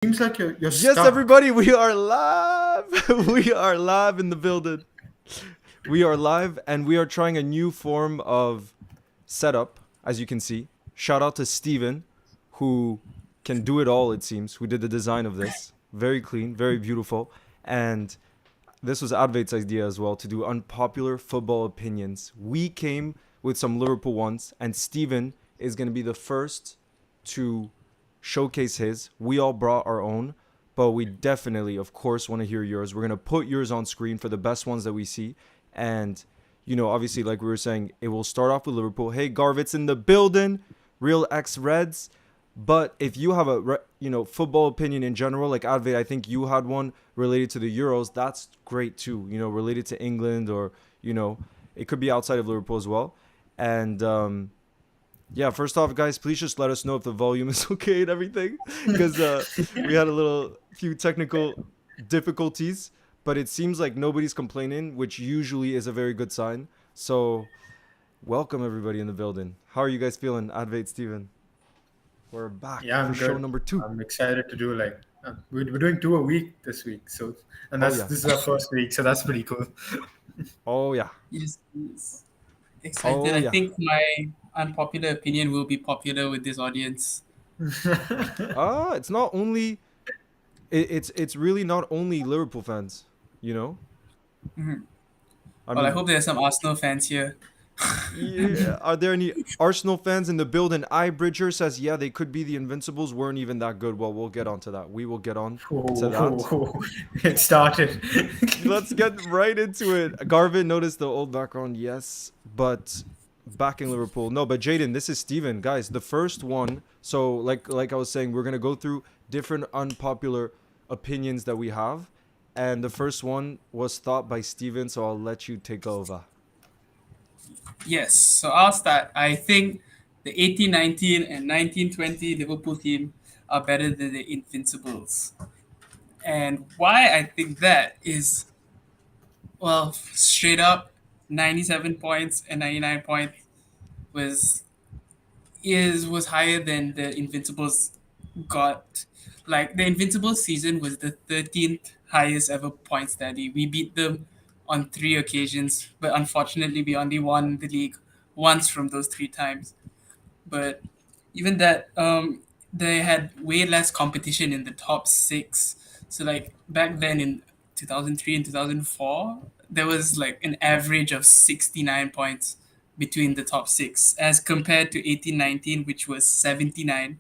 Seems like you're Yes, stuck. everybody, we are live. We are live in the building. We are live and we are trying a new form of setup, as you can see. Shout out to Steven, who can do it all, it seems, who did the design of this. Very clean, very beautiful. And this was Advait's idea as well to do unpopular football opinions. We came with some Liverpool ones, and Steven is going to be the first to showcase his. We all brought our own, but we definitely, of course, want to hear yours. We're going to put yours on screen for the best ones that we see. And, obviously, like we were saying, it will start off with Liverpool. Hey, Garvit's in the building, real ex Reds. But if you have a football opinion in general, like Advait, I think you had one related to the Euros. That's great too. Related to England or it could be outside of Liverpool as well. And yeah, first off, guys, please just let us know if the volume is okay and everything, because we had a little few technical difficulties, but it seems like nobody's complaining, which usually is a very good sign. So welcome everybody in the building. How are you guys feeling, Advait, Steven? We're back Yeah, for I'm show good. number 2. I'm excited to do we're doing two a week this week. So and Oh that's yeah. this is our first week, so that's pretty cool. Oh yeah. Yes, yes. Excited. Oh I yeah. think my unpopular opinion will be popular with this audience. It's not only it's really not only Liverpool fans, you know? Mhm. I Well, I mean, hope there are some Arsenal fans here. yeah, are there any Arsenal fans in the building? iBridger says, yeah, they could be the Invincibles, weren't even that good. Well, we'll get on to that. We will get on to that. Whoa, it started. Let's get right into it. Garvin noticed the old background, yes, but backing Liverpool. No, but Jaden, this is Steven. Guys, the first one. So like I was saying, we're gonna go through different unpopular opinions that we have. And the first one was thought by Steven, so I'll let you take over. Yes, so I'll start. I think the 1819 and 1920 Liverpool team are better than the Invincibles. And why I think that is, well, straight up, 97 points and 99 points was was higher than the Invincibles got. Like the Invincibles season was the 13th highest ever points tally. We beat them on 3 occasions, but unfortunately we only won the league once from those 3 times. But even that, they had way less competition in the top six. So like back then in 2003 and 2004, there was like an average of 69 points between the top six, as compared to 1819, which was 79,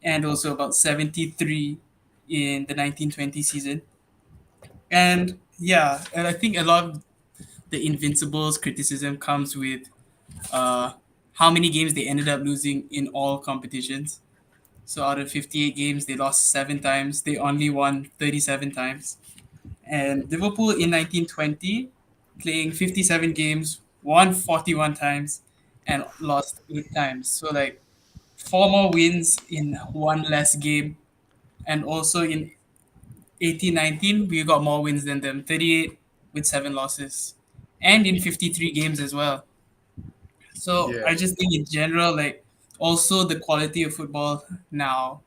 and also about 73 in the 1920 season. And yeah, and I think a lot of the Invincibles criticism comes with uh, how many games they ended up losing in all competitions. So out of 58 games, they lost 7 times. They only won 37 times. And Liverpool in 1920, playing 57 games, won 41 times, and lost 8 times. So like 4 more wins in one less game. And also in 1819, we got more wins than them, 38 with 7 losses. And in 53 games as well. So Yeah, I just think in general, like also the quality of football now,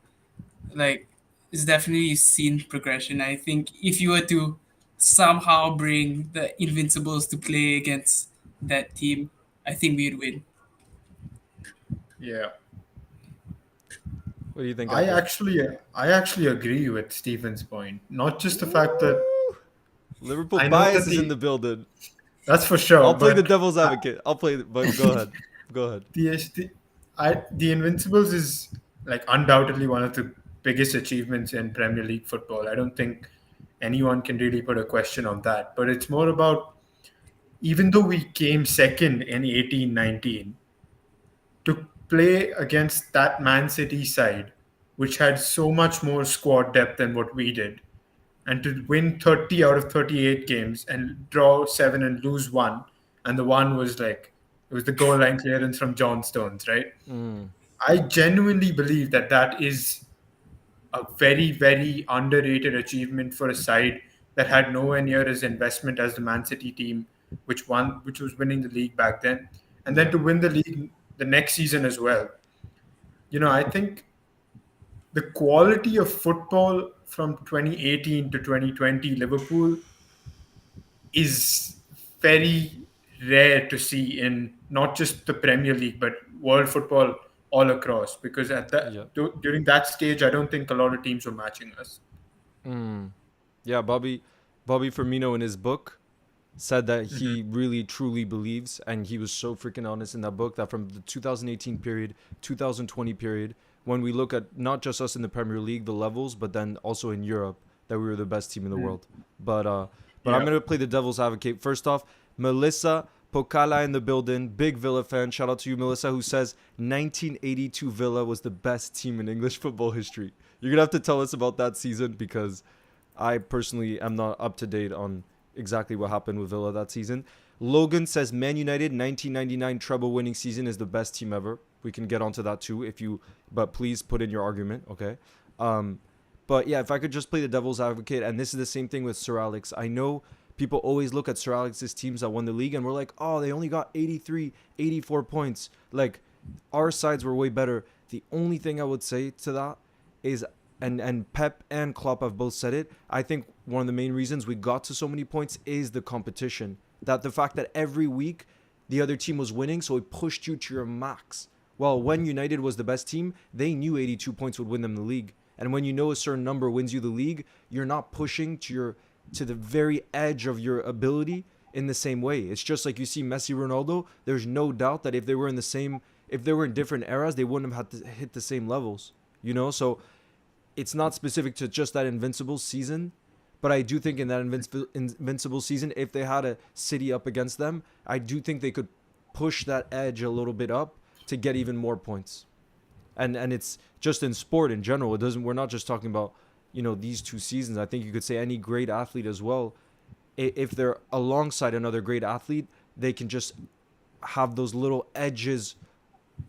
like is definitely seen progression. I think if you were to somehow bring the Invincibles to play against that team, I think we'd win. yeah. What do you think, I Advait? actually, I actually agree with Stephen's point. Not just the fact that Woo! Liverpool I know bias that is in the the building. that's for sure, I'll play the but devil's advocate. I'll play, but go ahead. Go ahead. the Invincibles is like undoubtedly one of the biggest achievements in Premier League football. I don't think anyone can really put a question on that. But it's more about, even though we came second in 1819, to play against that Man City side, which had so much more squad depth than what we did, and to win 30 out of 38 games and draw 7 and lose 1, and the one was like, it was the goal line clearance from John Stones, right? Mm, I genuinely believe that that is a very, very underrated achievement for a side that had nowhere near as investment as the Man City team, which was winning the league back then, and then yeah. to win the league the next season as well. I think the quality of football from 2018 to 2020 Liverpool is very rare to see in not just the Premier League but world football all across. Because Yeah. during that stage, I don't think a lot of teams were matching us. Mm. Yeah, Bobby Firmino in his book said that Hmm. he really truly believes, and he was so freaking honest in that book, that from the 2018 period, 2020 period, when we look at not just us in the Premier League, the levels, but then also in Europe, that we were the best team in the world. But uh, but I'm Yeah. gonna play the devil's advocate. First off, Melissa Pocala in the building, big Villa fan. Shout out to you, Melissa, who says 1982 Villa was the best team in English football history. You're gonna have to tell us about that season, because I personally am not up to date on exactly what happened with Villa that season. Logan says Man United 1999 treble winning season is the best team ever. We can get onto that too if you, but please put in your argument, okay? Um, but yeah, if I could just play the devil's advocate, and this is the same thing with Sir Alex. I know people always look at Sir Alex's teams that won the league and we're like, oh, they only got 83, 84 points. Like, our sides were way better. The only thing I would say to that is, and Pep and Klopp have both said it, I think one of the main reasons we got to so many points is the competition. That the fact that every week the other team was winning, so it pushed you to your max. Well, when United was the best team, they knew 82 points would win them the league. And when you know a certain number wins you the league, you're not pushing to the very edge of your ability in the same way. It's just like you see Messi, Ronaldo. There's no doubt that if they were in different eras, they wouldn't have had to hit the same levels. So it's not specific to just that Invincible season, but I do think in that Invincible season, if they had a City up against them, I do think they could push that edge a little bit up to get even more points. And it's just in sport in general. It doesn't. We're not just talking about these two seasons. I think you could say any great athlete as well. If they're alongside another great athlete, they can just have those little edges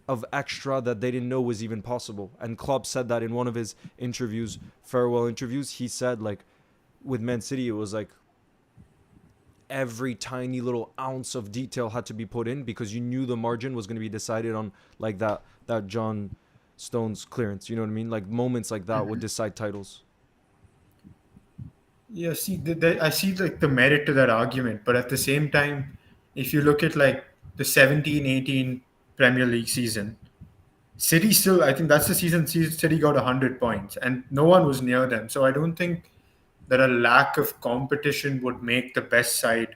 of extra that they didn't know was even possible. And Klopp said that in one of his interviews, farewell interviews. He said, like, with Man City, it was like every tiny little ounce of detail had to be put in because you knew the margin was going to be decided on, like that John Stones clearance. You know what I mean? Like, moments like that would decide titles. Yeah, see, I see like the merit to that argument, but at the same time, if you look at like the 17-18 Premier League season, City still, I think that's the season City got 100 points, and no one was near them. So I don't think that a lack of competition would make the best side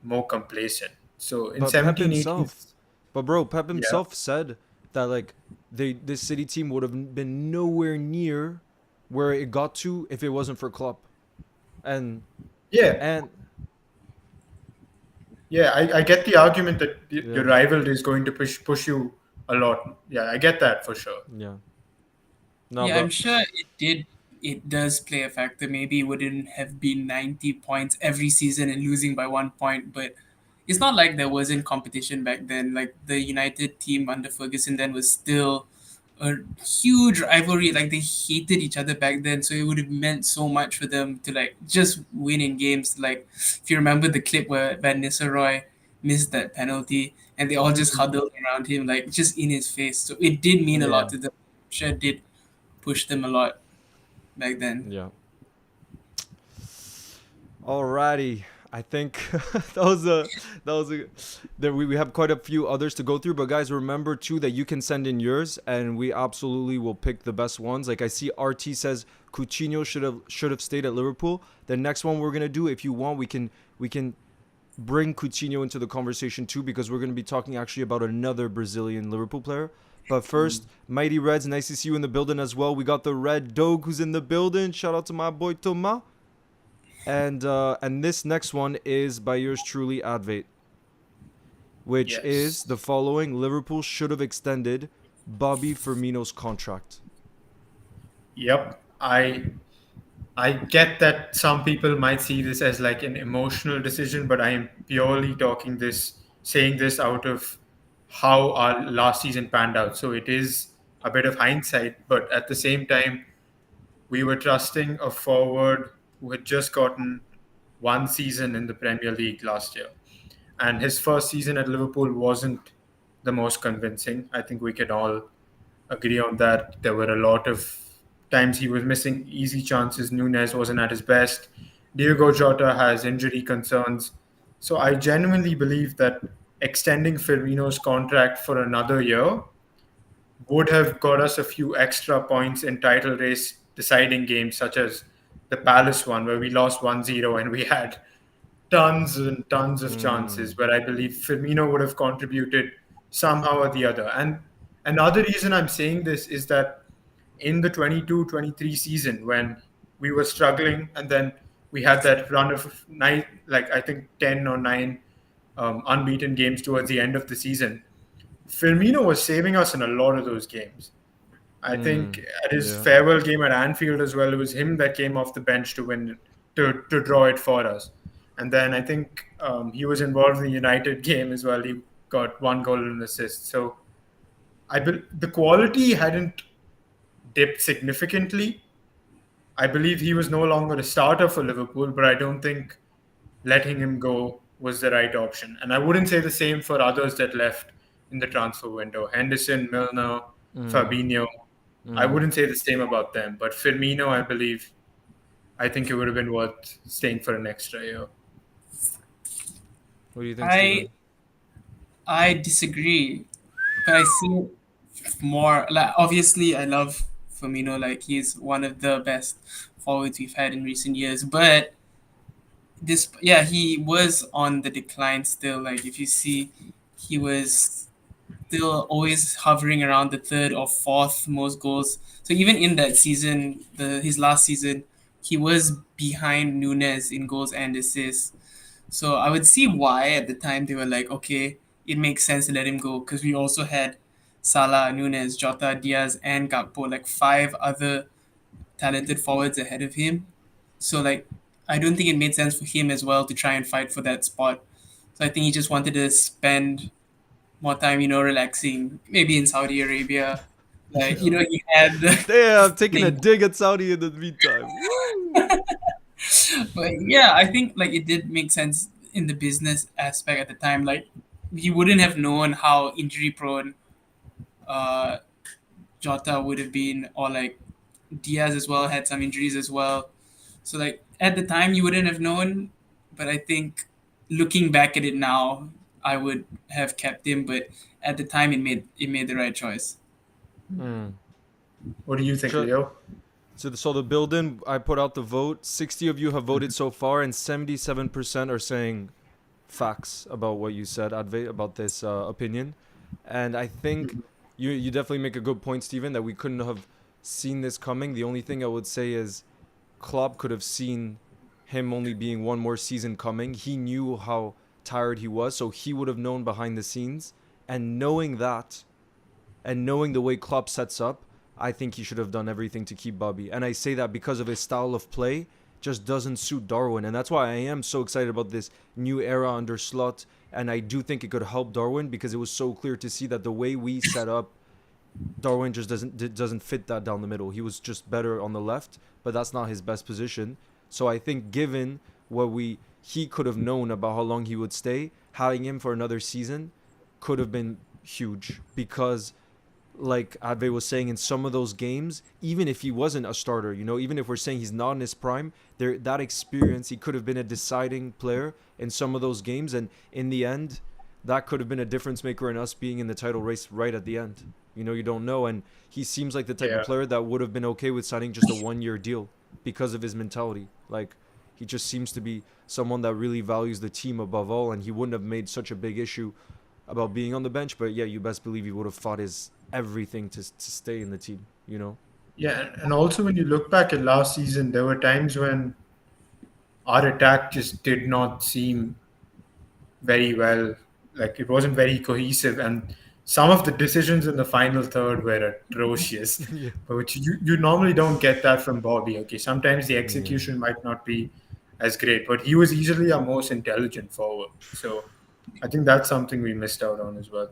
more complacent. So in But Pep 17-18, himself, but bro, Pep yeah, himself said that, like, this City team would have been nowhere near where it got to if it wasn't for Klopp. And yeah, and yeah, I get the argument that your yeah, rival is going to push you a lot. Yeah, I get that for sure. yeah. No, Yeah, I'm but sure it did. It does play a factor. Maybe it wouldn't have been 90 points every season and losing by 1 point, but it's not like there wasn't competition back then. Like the United team under Ferguson then was still a huge rivalry. Like they hated each other back then, so it would have meant so much for them to like just win in games. Like if you remember the clip where Van Nistelrooy missed that penalty and they all just Mhm. huddled around him, like just in his face. So it did mean a Yeah. lot to them. I'm sure it did push them a lot back then. yeah. Alrighty. I think that was a there we have quite a few others to go through, but guys, remember too that you can send in yours and we absolutely will pick the best ones. Like I see RT says Coutinho should have stayed at Liverpool. The next one we're gonna do, if you want, we can bring Coutinho into the conversation too, because we're gonna be talking actually about another Brazilian Liverpool player. But first, Mighty Reds, nice to see you in the building as well. We got the Red Dog who's in the building. Shout out to my boy Thomas. And this next one is by yours truly, Advait, which is Yes. the following: Liverpool should have extended Bobby Firmino's contract. Yep. I get that some people might see this as like an emotional decision, but I am purely saying this out of how our last season panned out. So it is a bit of hindsight, but at the same time, we were trusting a forward who had just gotten one season in the Premier League last year. And his first season at Liverpool wasn't the most convincing. I think we can all agree on that. There were a lot of times he was missing easy chances. Nunes wasn't at his best. Diego Jota has injury concerns. So I genuinely believe that extending Firmino's contract for another year would have got us a few extra points in title race deciding games, such as the Palace one, where we lost 1-0 and we had tons and tons of chances where I believe Firmino would have contributed somehow or the other. And another reason I'm saying this is that in the 22-23 season, when we were struggling and then we had that run of nine, like I think 10 or 9 unbeaten games towards the end of the season, Firmino was saving us in a lot of those games. I think at his Yeah. farewell game at Anfield as well, it was him that came off the bench to win, to draw it for us. And then I think he was involved in the United game as well. He got 1 goal and an assist. So the quality hadn't dipped significantly. I believe he was no longer a starter for Liverpool, but I don't think letting him go was the right option. And I wouldn't say the same for others that left in the transfer window. Henderson, Milner, Fabinho. I wouldn't say the same about them. But Firmino, I think it would have been worth staying for an extra year. What do you think, I Steven? I disagree, but I see it more like obviously I love Firmino, like he's one of the best forwards we've had in recent years. But this, yeah, he was on the decline still. Like if you see, he was still always hovering around the third or fourth most goals. So even in that season, his last season, he was behind Nunes in goals and assists. So I would see why at the time they were like, okay, it makes sense to let him go because we also had Salah, Nunes, Jota, Diaz, and Gakpo, like five other talented forwards ahead of him. So like, I don't think it made sense for him as well to try and fight for that spot. So I think he just wanted to spend more time, relaxing, maybe in Saudi Arabia. Like, Yeah. he had Damn, taking a playing. dig at Saudi in the meantime. Woo! But yeah, I think like it did make sense in the business aspect at the time. Like, we wouldn't have known how injury prone uh, Jota would have been, or like Diaz as well had some injuries as well. So like at the time you wouldn't have known, but I think looking back at it now, I would have kept him. But at the time, it made the right choice. What do you think, Ju- Leo? so the building, I put out the vote. 60 of you have voted so far, and 77% are saying facts about what you said, Adve, about this opinion. And I think you definitely make a good point, Stephen, that we couldn't have seen this coming. The only thing I would say is Klopp could have seen him only being one more season coming. He knew how tired he was, so he would have known behind the scenes. And knowing that, and knowing the way Klopp sets up, I think he should have done everything to keep Bobby. And I say that because of his style of play just doesn't suit Darwin. And that's why I am so excited about this new era under Slot. And I do think it could help Darwin because it was so clear to see that the way we set up, Darwin just doesn't fit that down the middle. He was just better on the left, but that's not his best position. So I think given what he could have known about how long he would stay, having him for another season could have been huge because like Adve was saying, in some of those games, even if he wasn't a starter, even if we're saying he's not in his prime, that experience, he could have been a deciding player in some of those games. And in the end, that could have been a difference maker in us being in the title race right at the end. You don't know. And he seems like the type of Yeah. player that would have been okay with signing just a 1 year deal because of his mentality. Like, he just seems to be someone that really values the team above all, and he wouldn't have made such a big issue about being on the bench. But yeah, you best believe he would have fought his everything to stay in the team. Yeah, and also when you look back at last season, there were times when our attack just did not seem very well. Like it wasn't very cohesive, and some of the decisions in the final third were atrocious. Yeah. But which you normally don't get that from Bobby. Okay, sometimes the Yeah. execution might not be as great, but he was easily our most intelligent forward. So I think that's something we missed out on as well.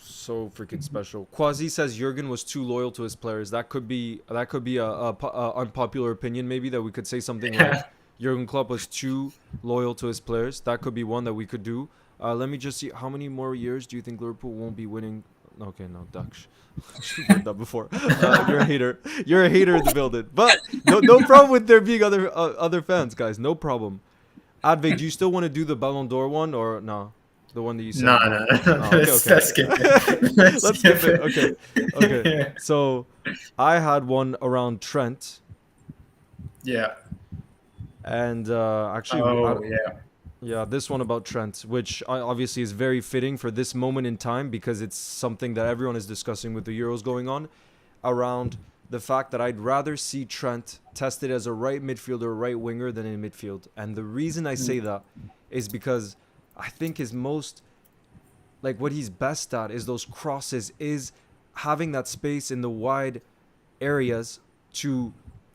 So freaking special. Quasi says Jurgen was too loyal to his players. That could be a unpopular opinion, maybe, that we could say something like Jurgen Klopp was too loyal to his players. That could be one that we could do. Let me just see, how many more years do you think Liverpool won't be winning? Okay, no, Daksh. We've heard that before. You're a hater. You're a hater in the building. But no problem with there being other fans, guys. No problem. Adve, do you still want to do the Ballon d'Or one or no? The one that you said No, you no, don't. no. Oh, okay, Let's okay. let's skip it. Let's Let's skip skip it. Okay, it. okay. Yeah. So, I had one around Trent, Yeah. and Oh, yeah. yeah, this one about Trent, which obviously is very fitting for this moment in time because it's something that everyone is discussing with the Euros going on around the fact that I'd rather see Trent tested as a right midfielder, right winger than in midfield. And the reason I say that is because I think his most, like what he's best at is those crosses, is having that space in the wide areas to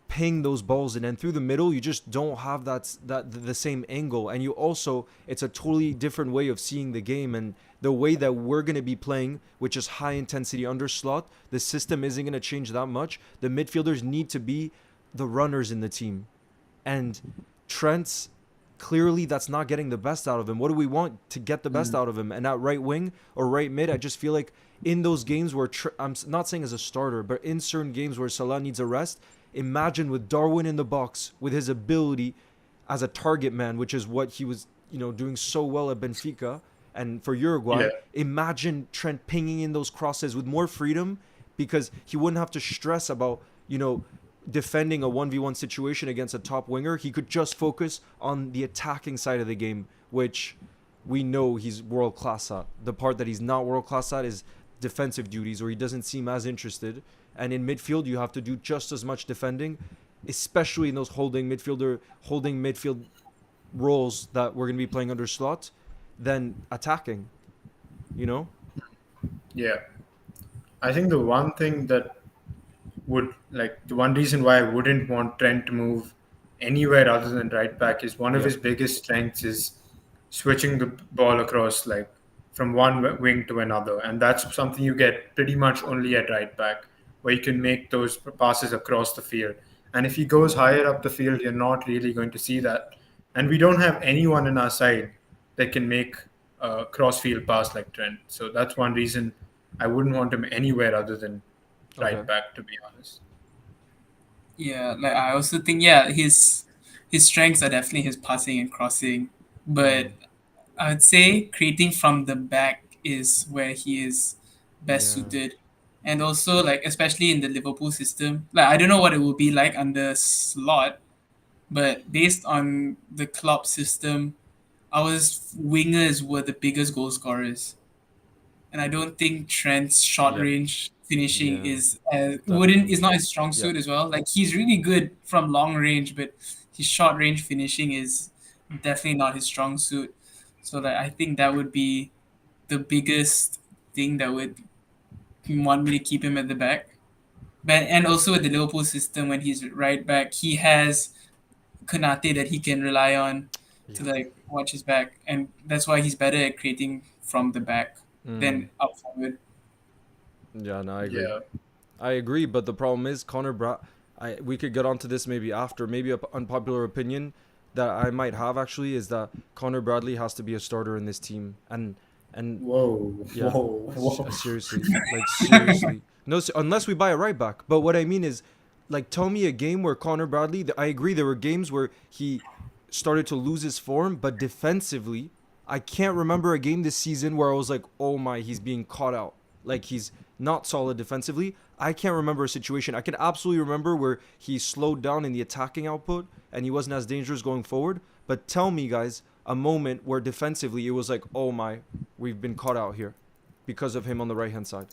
ping those balls in, and through the middle you just don't have that the same angle, and you also, it's a totally different way of seeing the game, and the way that we're going to be playing, which is high intensity under slot, the system isn't going to change that much. The midfielders need to be the runners in the team, and Trent's clearly that's not getting the best out of him. What do we want to get the best out of him? And at right wing or right mid, I just feel like in those games where I'm not saying as a starter, but in certain games where Salah needs a rest, imagine with Darwin in the box, with his ability as a target man, which is what he was, doing so well at Benfica and for Uruguay. Yeah. Imagine Trent pinging in those crosses with more freedom, because he wouldn't have to stress about, defending a 1v1 situation against a top winger. He could just focus on the attacking side of the game, which we know he's world class at. The part that he's not world class at is defensive duties, where he doesn't seem as interested. And in midfield, you have to do just as much defending, especially in those holding midfield roles that we're going to be playing under slot, than attacking. Yeah. I think the one thing that the one reason why I wouldn't want Trent to move anywhere other than right back is one of Yeah. his biggest strengths is switching the ball across, like from one wing to another, and that's something you get pretty much only at right back, where you can make those passes across the field. And if he goes higher up the field, you're not really going to see that. And we don't have anyone in our side that can make a cross-field pass like Trent. So that's one reason I wouldn't want him anywhere other than Okay. right back, to be honest. Yeah, like I also think yeah, his strengths are definitely his passing and crossing, but I would say creating from the back is where he is best Yeah. suited. And also like especially in the Liverpool system, like I don't know what it will be like under slot, but based on the club system, our wingers were the biggest goal scorers. And I don't think Trent's short Yep. range finishing Yeah. is wouldn't Definitely. is not his strong Yep. suit as well. Like he's really good from long range, but his short range finishing is definitely not his strong suit. So like I think that would be the biggest thing that would want me to keep him at the back. But and also with the Liverpool system, when he's right back, he has Konate that he can rely on to Yeah. like watch his back, and that's why he's better at creating from the back Mm. than up forward. Yeah, no, I agree. Yeah. I agree, but the problem is we could get onto this maybe after. Maybe a unpopular opinion that I might have actually is that Connor Bradley has to be a starter in this team, and Whoa, yeah, whoa, whoa. seriously, like seriously, no, unless we buy a right back. But what I mean is, like, tell me a game where Connor Bradley. I agree, there were games where he started to lose his form, but defensively, I can't remember a game this season where I was like, oh my, he's being caught out. Like he's not solid defensively. I can't remember a situation. I can absolutely remember where he slowed down in the attacking output and he wasn't as dangerous going forward. But tell me, guys, a moment where defensively it was like, oh my, we've been caught out here because of him on the right hand side.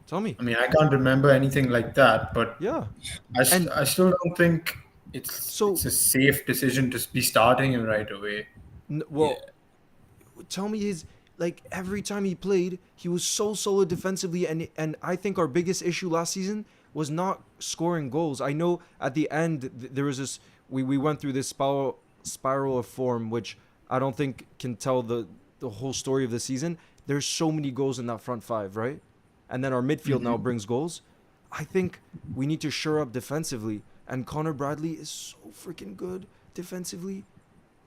Tell me. I mean, I can't remember anything like that, but Yeah. And I still don't think so, it's a safe decision to be starting him right away. Yeah. well, tell me his, like, every time he played, he was so solid defensively, and I think our biggest issue last season was not scoring goals. I know at the end there was this, we went through this spiral of form, which I don't think can tell the whole story of the season. There's so many goals in that front five, right? And then our midfield now brings goals. I think we need to shore up defensively, and Connor Bradley is so freaking good defensively.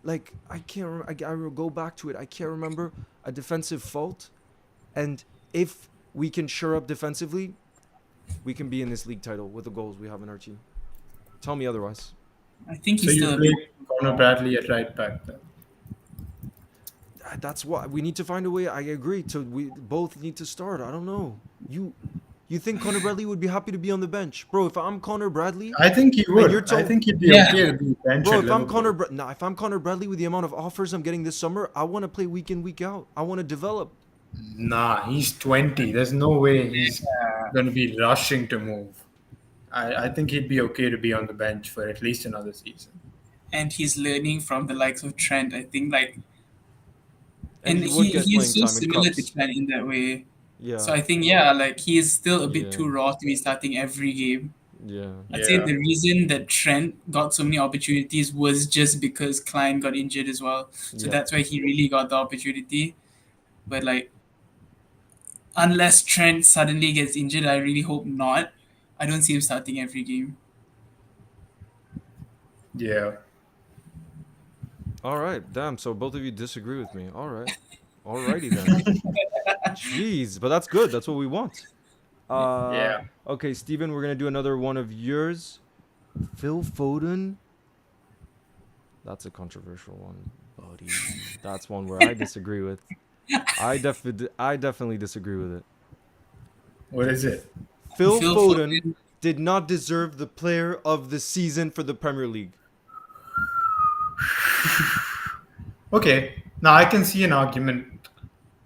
Like I can't I will go back to it. I can't remember a defensive fault, and if we can shore up defensively, we can be in this league title with the goals we have in our team. Tell me otherwise. I think So he's you still a play bit Conor raw. Bradley at right back then. That's why we need to find a way. I agree. We both need to start. I don't know. You think Connor Bradley would be happy to be on the bench, bro? If I'm Connor Bradley, I think he and you're would. I told, think he'd be Yeah, okay to be bench bro, at if I'm Liverpool. Nah, if I'm Connor Bradley with the amount of offers I'm getting this summer, I want to play week in week out. I want to develop. Nah, he's 20. There's no way he's going to be rushing to move. I think he'd be okay to be on the bench for at least another season. and he's learning from the likes of Trent. I think And and he would get he is playing so time in similar to cups. Trent in that way. So Yeah, I think yeah, like he is still a bit yeah, too raw to be starting every game. yeah, I'd say Yeah. the reason that Trent got so many opportunities was just because Klein got injured as well. So yeah. that's why he really got the opportunity. But like, unless Trent suddenly gets injured, I really hope not. I don't see him starting every game. Yeah. All right, damn. So both of you disagree with me. All right, alrighty then. Jeez, but that's good. That's what we want. Yeah. Okay, Steven, we're gonna do another one of yours. Phil Foden. That's a controversial one, buddy. That's one where I disagree with. I definitely disagree with it. What is it? Phil Phil Foden Foden, did not deserve the player of the season for the Premier League. Okay. Now I can see an argument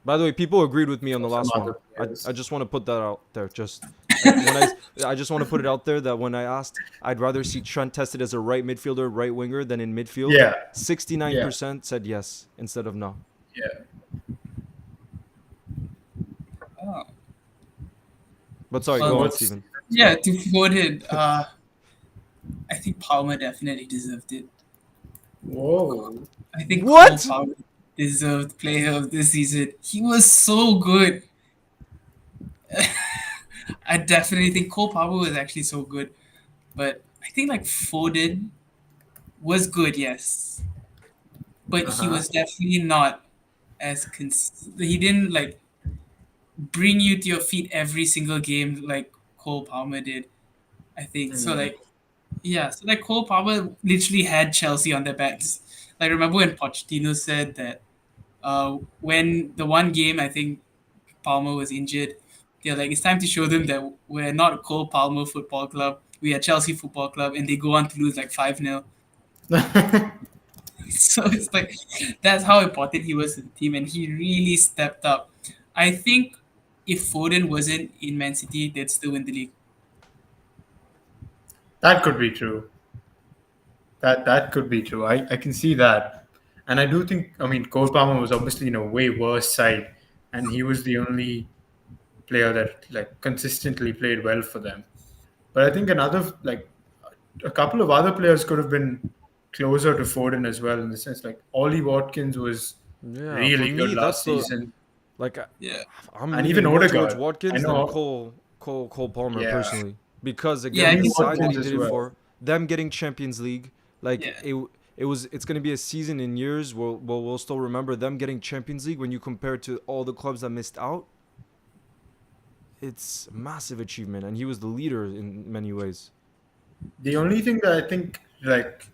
By the way, people agreed with me on for the some last other one. players. I just want to put that out there. Just when I just want to put it out there that when I asked, I'd rather see Trent tested as a right midfielder, right winger than in midfield. Yeah. 69% said yes instead of no. Yeah. oh, But sorry, well, go on, What's Steven. yeah, to Foden, I think Palmer definitely deserved it. Whoa. I think Cole What? Palmer deserved player of the season. He was so good. I definitely think Cole Palmer was actually so good. But I think like Foden was good, yes. But he Uh-huh. was definitely not he didn't like bring you to your feet every single game like Cole Palmer did. I think so. Hmm. Like yeah, so like Cole Palmer literally had Chelsea on their backs. Like remember when Pochettino said that when the one game I think Palmer was injured, they're like it's time to show them that we're not Cole Palmer Football Club, we are Chelsea Football Club, and they go on to lose like 5-0. So it's like that's how important he was to the team, and he really stepped up. I think if Foden wasn't in Man City, they'd still win the league. That could be true. That could be true. I can see that. And I do think I mean Cole Palmer was obviously in a way worse side and he was the only player that like consistently played well for them. But I think another like a couple of other players could have been closer to Foden as well in the sense like Ollie Watkins was Yeah, for really good me, that's last the season. like Yeah, I'm And even leaning more towards Odegaard. I Watkins than know Cole Palmer yeah. personally because yeah, again I the can Even see side that he Watkins that. as did it well. for them getting Champions League like Yeah, it's going to be a season in years we'll still remember them getting Champions League when you compare to all the clubs that missed out. It's a massive achievement and he was the leader in many ways. The only thing that I think like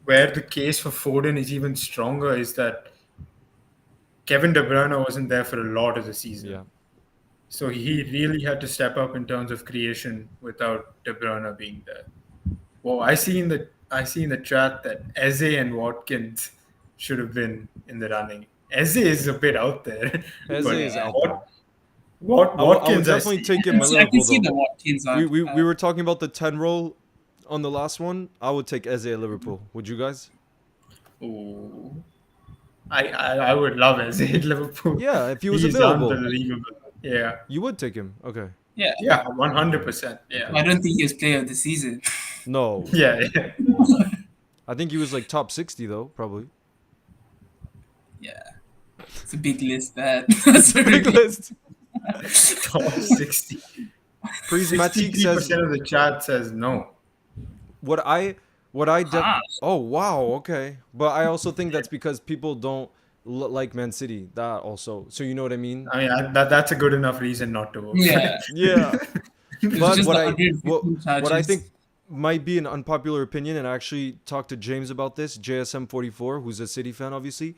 where the case for Foden is even stronger is that Kevin De Bruyne wasn't there for a lot of the season. Yeah. So he really had to step up in terms of creation without De Bruyne being there. Well, I see in the chat that Eze and Watkins should have been in the running. Eze is a bit out there, Eze but is yeah. out there. I would Watkins I definitely see. take him at I can Liverpool see though. the Watkins We, on. we we were talking about the 10 role on the last one. I would take Eze at Liverpool. Would you guys? Ooh. I would love Eze at Liverpool. Yeah, if he was He's available, unbelievable. Yeah. you would take him. Okay. Yeah, Yeah, 100%. Yeah. I don't think he was player of the season. No. Yeah, yeah. I think he was like top 60 though, probably. Yeah, it's a big list. That's a Big really list. Top 60. Prismatic says 63% of the chat says no. what I what I def huh. Oh wow, okay. But I also think that's because people don't like Man City. That also. So you know what I mean? I mean, that's a good enough reason not to vote for Yeah, Yeah. it was But just what the I what 115 what I charges. think might be an unpopular opinion, and I actually talked to James about this, JSM44, who's a City fan, obviously.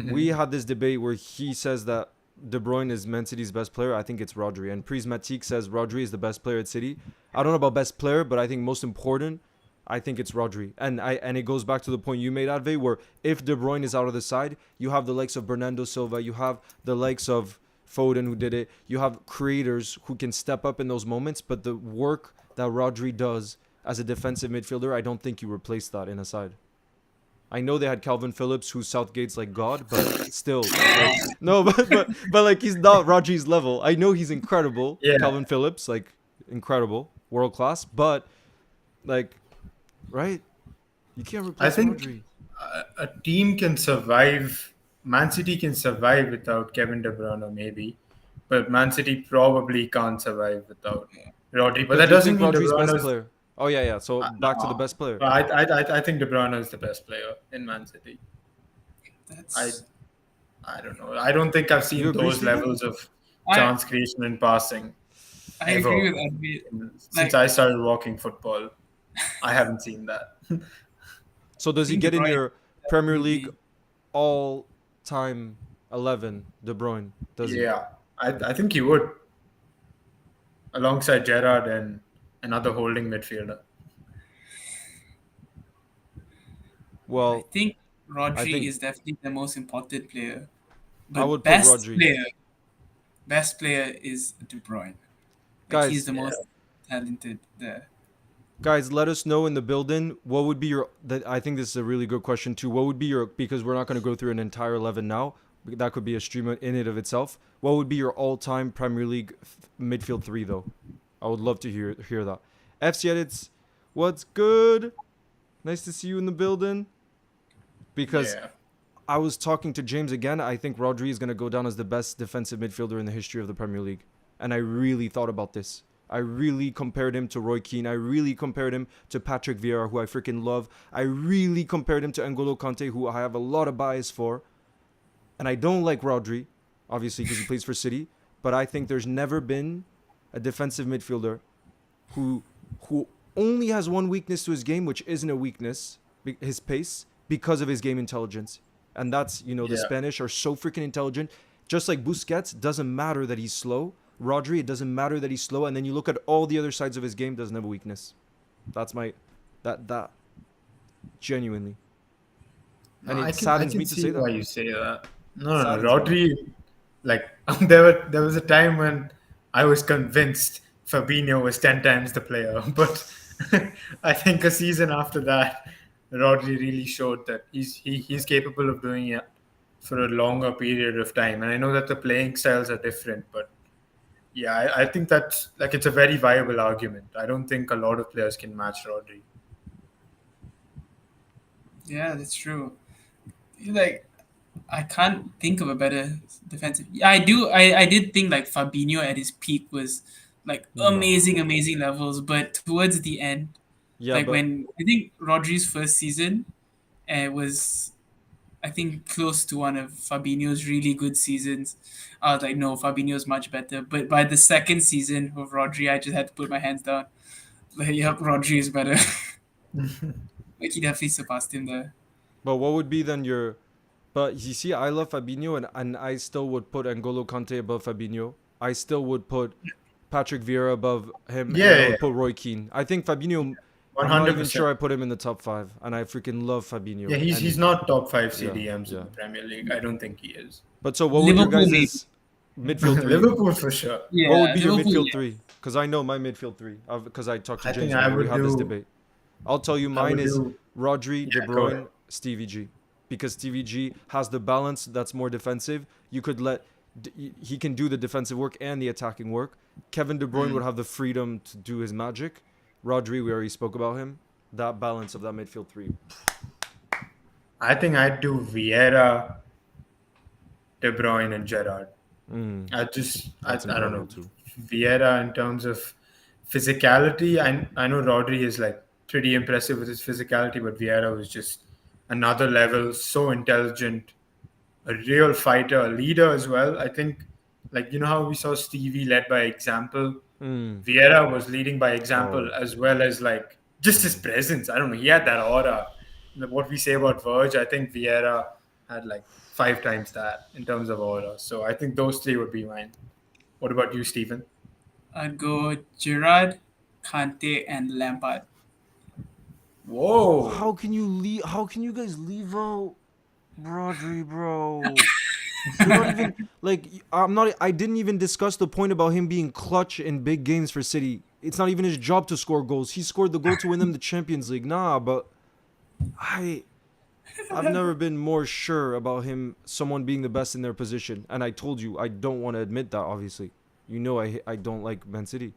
We it. had this debate where he says that De Bruyne is Man City's best player. I think it's Rodri, and Prismatique says Rodri is the best player at City. I don't know about best player, but I think most important, I think it's Rodri. And it goes back to the point you made, Adve, where if De Bruyne is out of the side, you have the likes of Bernardo Silva, you have the likes of Foden who did it. You have creators who can step up in those moments, but the work that Rodri does as a defensive midfielder, I don't think you replace that in a side. I know they had Calvin Phillips, who's Southgate's like God, but still, like no, but like he's not Rodri's level. I know he's incredible, Yeah, Calvin Phillips, like incredible, world class, but like right, you can't I replace think Rodri. a team can survive. Man City can survive without Kevin De Bruyne, maybe, but Man City probably can't survive without Rodri. But But that do you doesn't think mean De Rodri's Bruyne best is. player? Oh yeah, yeah. So back to the No, best player. but I think De Bruyne is the best player in Man City. I That's I don't know. I don't think I've You seen agree, those Steven? levels of I chance creation and passing I ever. agree with Advait. Since Like I started walking football, I haven't seen that. So I does he think De get in Bruyne your Premier League definitely. all time 11, De Bruyne? Does he? Yeah, I think you would, alongside Gerrard and another holding midfielder. I Well, think I Rodri think is definitely the most important player, I but would put Rodri. best player is De Bruyne. Like he's Guys, the Yeah. most talented there. guys, let us know in the building what would be your. That I think this is a really good question too. What would be your, because we're not going to go through an entire 11 now. That could be a stream in it of itself. What would be your all-time Premier League midfield three though? I would love to hear that. FC edits, what's good? Nice to see you in the building. Because Yeah. I was talking to James again. I think Rodri is going to go down as the best defensive midfielder in the history of the Premier League. And I really thought about this. I really compared him to Roy Keane. I really compared him to Patrick Vieira, who I freaking love. I really compared him to N'Golo Kante, who I have a lot of bias for. And I don't like Rodri, obviously, because he plays for City. But I think there's never been a defensive midfielder who who only has one weakness to his game, which isn't a weakness, his pace, because of his game intelligence. And that's, the Yeah. Spanish are so freaking intelligent. Just like Busquets, doesn't matter that he's slow. Rodri, it doesn't matter that he's slow. And then you look at all the other sides of his game, doesn't have a weakness. That's my, that genuinely. No, And I it can I saddens can me to see say why that. you say that. It No, no, no. saddens me. Rodri, like there was a time when I was convinced Fabinho was 10 times the player, but I think a season after that, Rodri really showed that he's capable of doing it for a longer period of time. And I know that the playing styles are different, but yeah, I think that's like it's a very viable argument. I don't think a lot of players can match Rodri. Yeah, that's true. Like I can't think of a better defensive. Yeah, I do. I did think like Fabinho at his peak was like No. amazing levels, but towards the end, Yeah, like but when I think Rodri's first season, was I think close to one of Fabinho's really good seasons. I was like, no, Fabinho's much better. But by the second season of Rodri, I just had to put my hands down. Like, yep, Rodri is better. Like he definitely surpassed him there. what would be then your? But you see, I love Fabinho, and I still would put N'Golo Kante above Fabinho. I still would put Patrick Vieira above him, and I Yeah, would put Roy Keane. I think Fabinho. one I'm not hundred even percent. sure I put him in the top five, and I freaking love Yeah, Fabinho. he's And not top five yeah, CDMs in yeah. the Premier League. I don't think he is. But so, what would your Liverpool maybe. guys' midfield three? Liverpool for sure. What would Yeah, be your Liverpool, midfield yeah. three? Because I know my midfield three. Because I talked to I think James I about it. We would had this do. debate. I'll tell you, I mine would is do. Rodri, De Yeah, go ahead. Bruyne, Stevie G, because Stevie G has the balance that's more defensive. You could let he can do the defensive work and the attacking work. Kevin De Bruyne would Mm. have the freedom to do his magic. Rodri, we already spoke about him. That balance of that midfield three. I think I'd do Vieira, De Bruyne, and Gerrard. Mm, I that's don't incredible know. too. Vieira in terms of physicality. I know Rodri is like pretty impressive with his physicality, but Vieira was just another level. So intelligent, a real fighter, a leader as well. I think, like, you know how we saw Stevie led by example? Mm. Vieira was leading by example Oh. as well as like just his presence. I don't know. He had that aura. What we say about Verge, I think Vieira had like 5 times that in terms of aura. So I think those three would be mine. What about you, Stephen? I'd go Gerrard, Kante, and Lampard. How Whoa. can you leave? How can you guys leave out Rodri, bro? You're not even like I'm not. I didn't even discuss the point about him being clutch in big games for City. It's not even his job to score goals. He scored the goal to win them the Champions League. Nah, but I I've never been more sure about him, someone being the best in their position. And I told you I don't want to admit that. Obviously, you know I don't like Man City.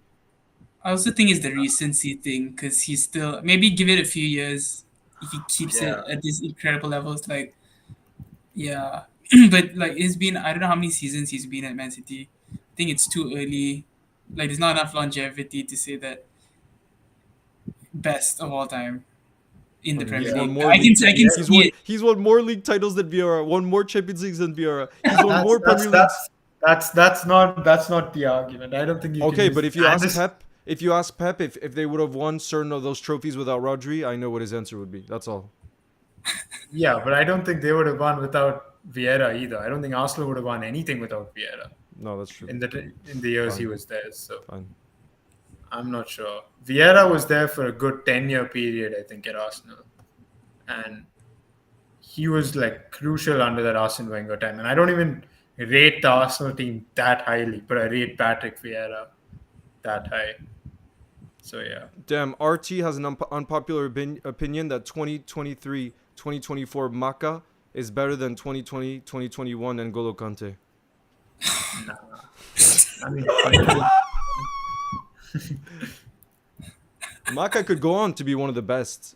I also think it's the recency thing because he's still maybe give it a few years if he keeps Yeah. it at these incredible levels. Like yeah, but like it's been I don't know how many seasons he's been at Man City. I think it's too early. Like there's not enough longevity to say that best of all time in I the mean, Premier he's won League. more league. I can Yeah. He's see won. it. He's won more league titles than Vieira. Won more Champions Leagues than Vieira. He's won That's more that's Premier Leagues. that's that's not the argument. I don't think you can Okay, but use. if you I ask just Pep, if they would have won certain of those trophies without Rodri, I know what his answer would be. That's all. Yeah, but I don't think they would have won without Vieira either. I don't think Arsenal would have won anything without Vieira No, that's true. in the years he Fine, was there. So fine. I'm not sure. Vieira was there for a good 10-year period, I think, at Arsenal, and he was like crucial under that Arsene Wenger time. And I don't even rate the Arsenal team that highly, but I rate Patrick Vieira that high. So yeah, Damn, RT has an unpopular opinion that 2023-2024 Maka is better than 2020-2021 N'Golo Kante. nah. I mean, 2020. Maka could go on to be one of the best,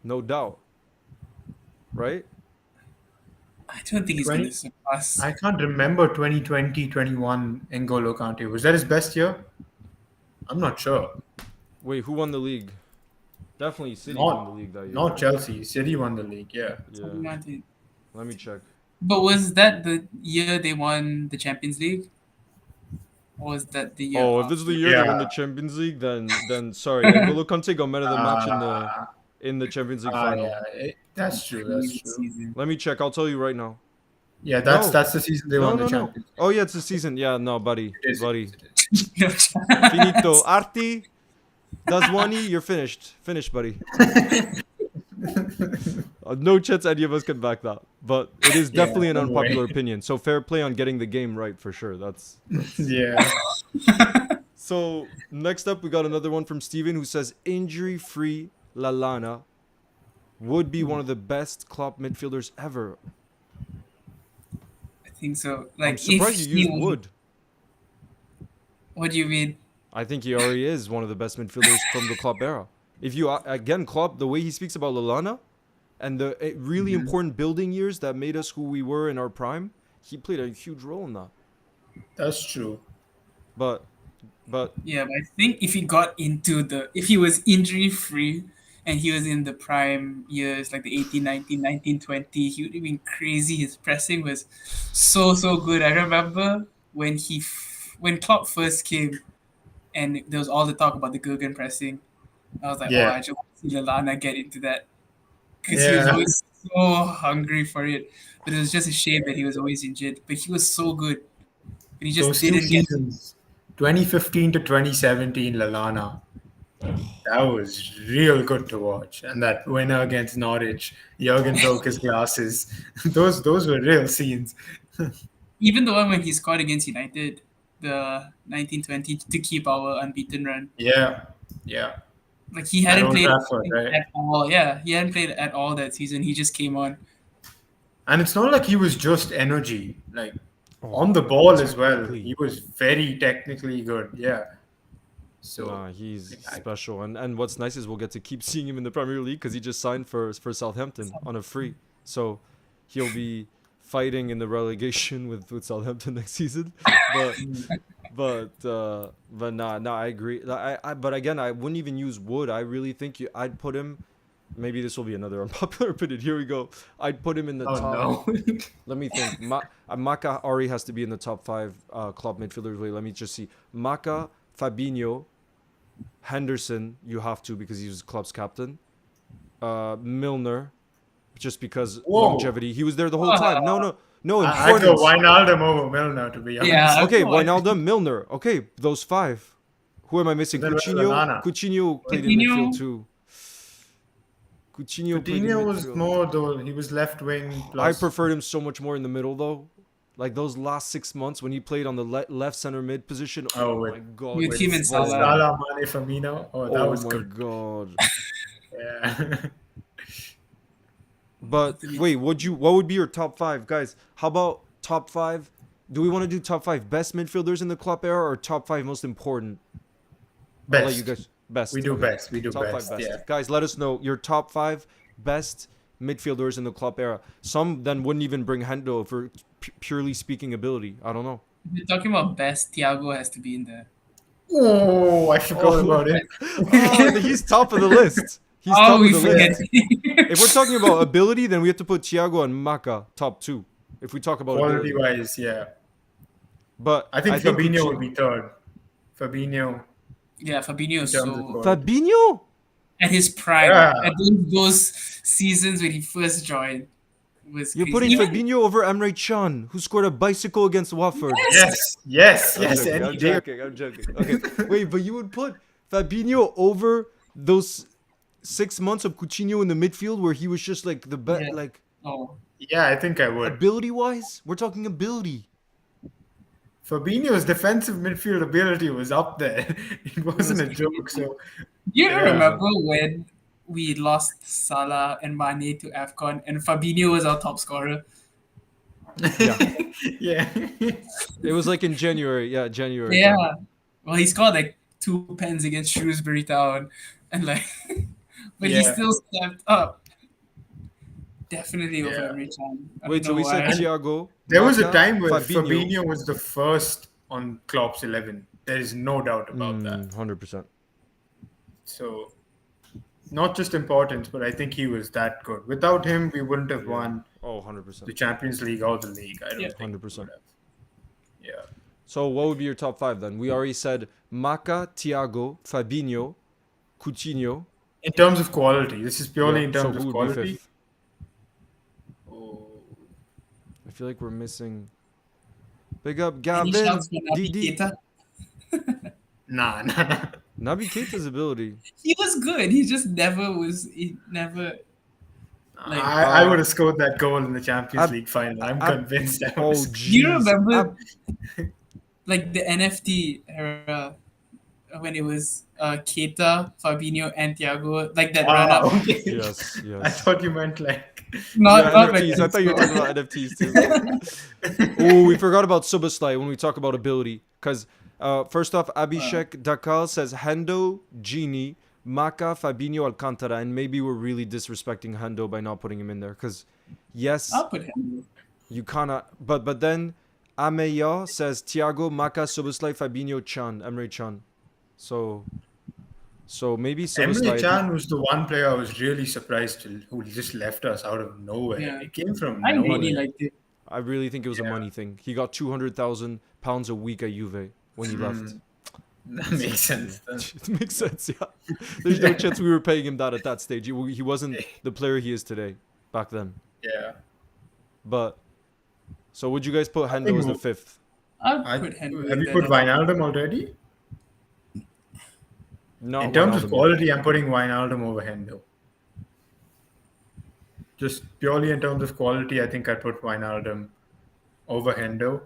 no doubt. Right? I don't think he's gonna 20 surpass. I can't remember 2020, 21 N'Golo Kante. Was that his best year? I'm not sure. Wait, who won the league? Definitely City won the Not league that year, not right? Chelsea. City won the league. Yeah. Yeah. Let me check. But was that the year they won the Champions League? Or was that the year Oh, if this is the after? year they won the Yeah. Champions League, then sorry, N'Golo Kante got man of the match Uh, in the Champions League final. yeah. That's true. That's Crazy true. season. Let me check. I'll tell you right now. Yeah, that's No, that's the season they no, won the no, no. Champions League. Oh yeah, it's the season. Yeah, no, buddy, It is. It buddy. is. It is. No Finito. chance. Arti, Dazwani, you're finished. Finished, buddy. No chance any of us can back that. But it is Yeah. definitely an No unpopular way. opinion. So fair play on getting the game right for sure. That's Yeah. so. Next up, we got another one from Steven who says injury-free Lalana would be one of the best Klopp midfielders ever. I think so. I'm Like if surprised you he used Wood. what do you mean? I think he already is one of the best midfielders from the Klopp era. If you again Klopp, the way he speaks about Lalana and the really important building years that made us who we were in our prime, he played a huge role in that. That's true. But Yeah, but I think if he was injury free and he was in the prime years like the 18, 19, 19, 20, he would have been crazy. His pressing was so good. I remember when when Klopp first came and there was all the talk about the Gurgen pressing. I was like, oh, Yeah. I just want to see Lalana get into that because he was Yeah. always so hungry for it. But it was just a shame that he was always injured. But he was so good, but he just Those two didn't get. seasons, 2015 to 2017, Lalana. That was real good to watch. And that winner against Norwich, Jurgen broke his glasses. Those were real scenes. Even the one when he scored against United, the 1920 to keep our unbeaten run. Yeah. Yeah. Like he At hadn't Old played Trafford, right? at all. Yeah, he hadn't played at all that season. He just came on. And it's not like he was just energy. Like oh, on the ball as well, technically. he was very technically good. Yeah. So Nah, he's I- special. And what's nice is we'll get to keep seeing him in the Premier League because he just signed for Southampton on a free. So he'll be fighting in the relegation with Southampton next season. But nah, I agree. But again, I wouldn't even use Wood. I really think I'd put him maybe this will be another unpopular opinion. Here we go. I'd put him in the Oh top. no. Let me think. Maka Ari has to be in the top 5 club midfielders. Wait, let me just see. Maka, Fabinho, Henderson. You have to because he was club's captain. Milner, just because Whoa. longevity. He was there the whole time. No I go importance. Wijnaldum over Milner, to be honest. Yeah. Okay, Come on. Wijnaldum, Milner. Okay, those 5. Who am I missing? Then where's Coutinho. Lallana? Coutinho played in Coutinho. midfield too. Coutinho played in Coutinho was midfield. more though. He was left wing. I Plus, preferred him so much more in the middle though. Like those last 6 months when he played on the left center mid position. Oh, Oh with- my god. With him and with Salah. Salah, Mane, Firmino. Oh, that Oh was my good. god. Yeah. But wait, what would be your top 5, guys? How about top 5? Do we want to do top 5 best midfielders in the club era or top 5 most important? I'll let Best. you guys best. We do Okay. best. We do Top best. 5 best. Yeah. Guys, let us know your top 5 best midfielders in the club era. Some then wouldn't even bring Hendo for purely speaking ability. I don't know. If you're talking about best, Thiago has to be in there. Oh, I forgot about it. Oh, he's top of the list. He's Oh, top we of the list. forget. If we're talking about ability, then we have to put Thiago and Maka top 2. If we talk about Quality ability. wise, yeah. But I think Fabinho Coutinho- would be third. Fabinho. Yeah, Fabinho is In terms of so quality. Fabinho? at his prime. Yeah. At those seasons when he first joined was You're crazy. putting Even- Fabinho over Emre Can, who scored a bicycle against Watford. Yes, yes, yes. I'm Any day. joking, I'm joking. Okay, wait, but you would put Fabinho over those 6 months of Coutinho in the midfield where he was just like the best, Yeah. like Oh, Yeah, I think I would. ability-wise? We're talking ability. Fabinho's defensive midfield ability was up there. It wasn't a joke. So you Yeah. remember when we lost Salah and Mane to AFCON and Fabinho was our top scorer? yeah. It was like in January. Yeah, January. Yeah. Well, he scored like 2 pens against Shrewsbury Town, and like, but he Yeah. still stepped up. Definitely over Yeah. Emre Can. I Wait, don't so know we said why. Thiago. There was a Maka, time where Fabinho was the first on Klopp's 11. There is no doubt about that. 100%. So, not just importance, but I think he was that good. Without him, we wouldn't have won Oh, the 100%. Champions League or the league. I don't Yeah. think. 100%. we would have. Yeah. So what would be your top 5 then? We already said Maka, Thiago, Fabinho, Coutinho. In terms of quality, this is purely Yeah, in so terms who of would be quality. fifth? Oh. I feel like we're missing. Big up Any Gavin. shouts for Naby DD. Keita? Nah, nah. Naby Keita's ability. He was good. He just never was. He never. Like, I would have scored that goal in the Champions Ab- Least final. I'm ab- convinced. I Oh, would have. do you jeez. remember like the NFT era when it was Keita, Fabinho, and Thiago, like that run up? Okay. Yes, I yes. thought you meant like. Not, Yeah, not like NFTs. I thought you were talking about NFTs too. Oh, we forgot about Suboslai when we talk about ability. Because first off, Abhishek Dakal says Hendo, Genie, Maka, Fabinho, Alcantara. And maybe we're really disrespecting Hendo by not putting him in there. Because yes, I'll put him. you cannot. But then Ameya says Thiago, Maka, Suboslai, Fabinho, Chan, Emre Chan. So maybe Emre Suboslai. Can was the one player I was really surprised who just left us out of nowhere. Yeah. It came from I nowhere. really liked it. I really think it was a Yeah. money thing. He got £200,000 a week at Juve when he left. That makes sense. Then. It makes sense, yeah. There's no chance we were paying him that at that stage. He wasn't the player he is today back then. Yeah. But so would you guys put Hendo think as the we'll- fifth? I'll put Henry. Have in you there put now. Wijnaldum already? No. In terms of quality, I'm putting Wijnaldum over Hendo. Just purely in terms of quality, I think I'd put Wijnaldum over Hendo.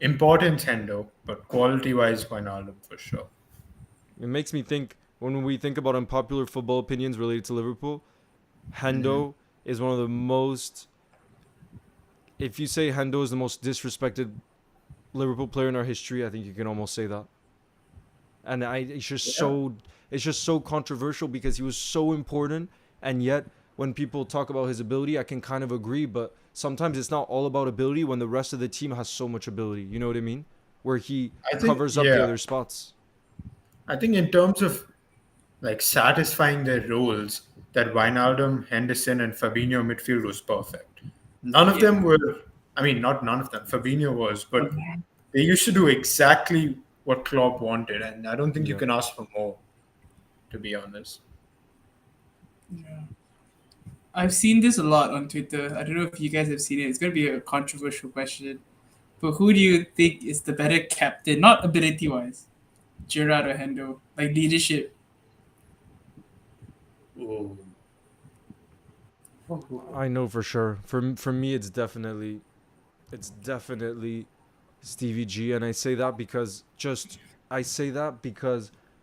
Importance Hendo, but quality-wise, Wijnaldum for sure. It makes me think when we think about unpopular football opinions related to Liverpool, Hendo is one of the most. If you say Hendo is the most disrespected Liverpool player in our history, I think you can almost say that. And it's just so controversial because he was so important, and yet when people talk about his ability, I can kind of agree, but sometimes it's not all about ability when the rest of the team has so much ability. You know what I mean? Where he I think- covers up the yeah. other spots. I think in terms of like satisfying their roles, that Wijnaldum, Henderson, and Fabinho midfield was perfect. None of Yeah. them were. I mean, not none of them. Fabinho was, but Okay. they used to do exactly what Klopp wanted, and I don't think you Yeah. can ask for more, to be honest. Yeah. I've seen this a lot on Twitter. I don't know if you guys have seen it. It's going to be a controversial question. But who do you think is the better captain, not ability wise? Gerard or Hendo? Like leadership. Ooh. I know for sure. For me, it's definitely Stevie G, and I say that because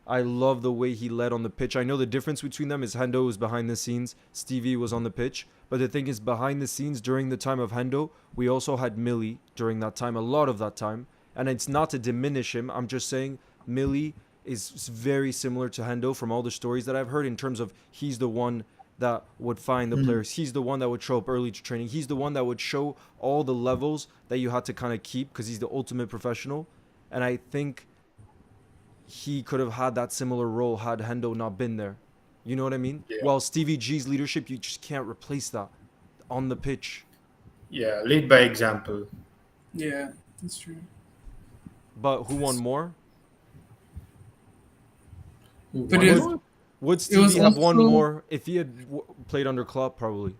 I love the way he led on the pitch. I know the difference between them is Hendo was behind the scenes, Stevie was on the pitch. But the thing is, behind the scenes during the time of Hendo, we also had Millie during that time, a lot of that time. And it's not to diminish him. I'm just saying Millie is very similar to Hendo from all the stories that I've heard in terms of he's the one that would find the Hmm. players. He's the one that would show up early to training. He's the one that would show all the levels that you had to kind of keep because he's the ultimate professional. And I think he could have had that similar role had Hendo not been there. You know what I mean? Yeah. While Stevie G's leadership, you just can't replace that on the pitch. Yeah, lead by example. Yeah, that's true. But who won more? Who But won it was, more? Would it was Stevie have won also, more if he had played under Klopp? Probably.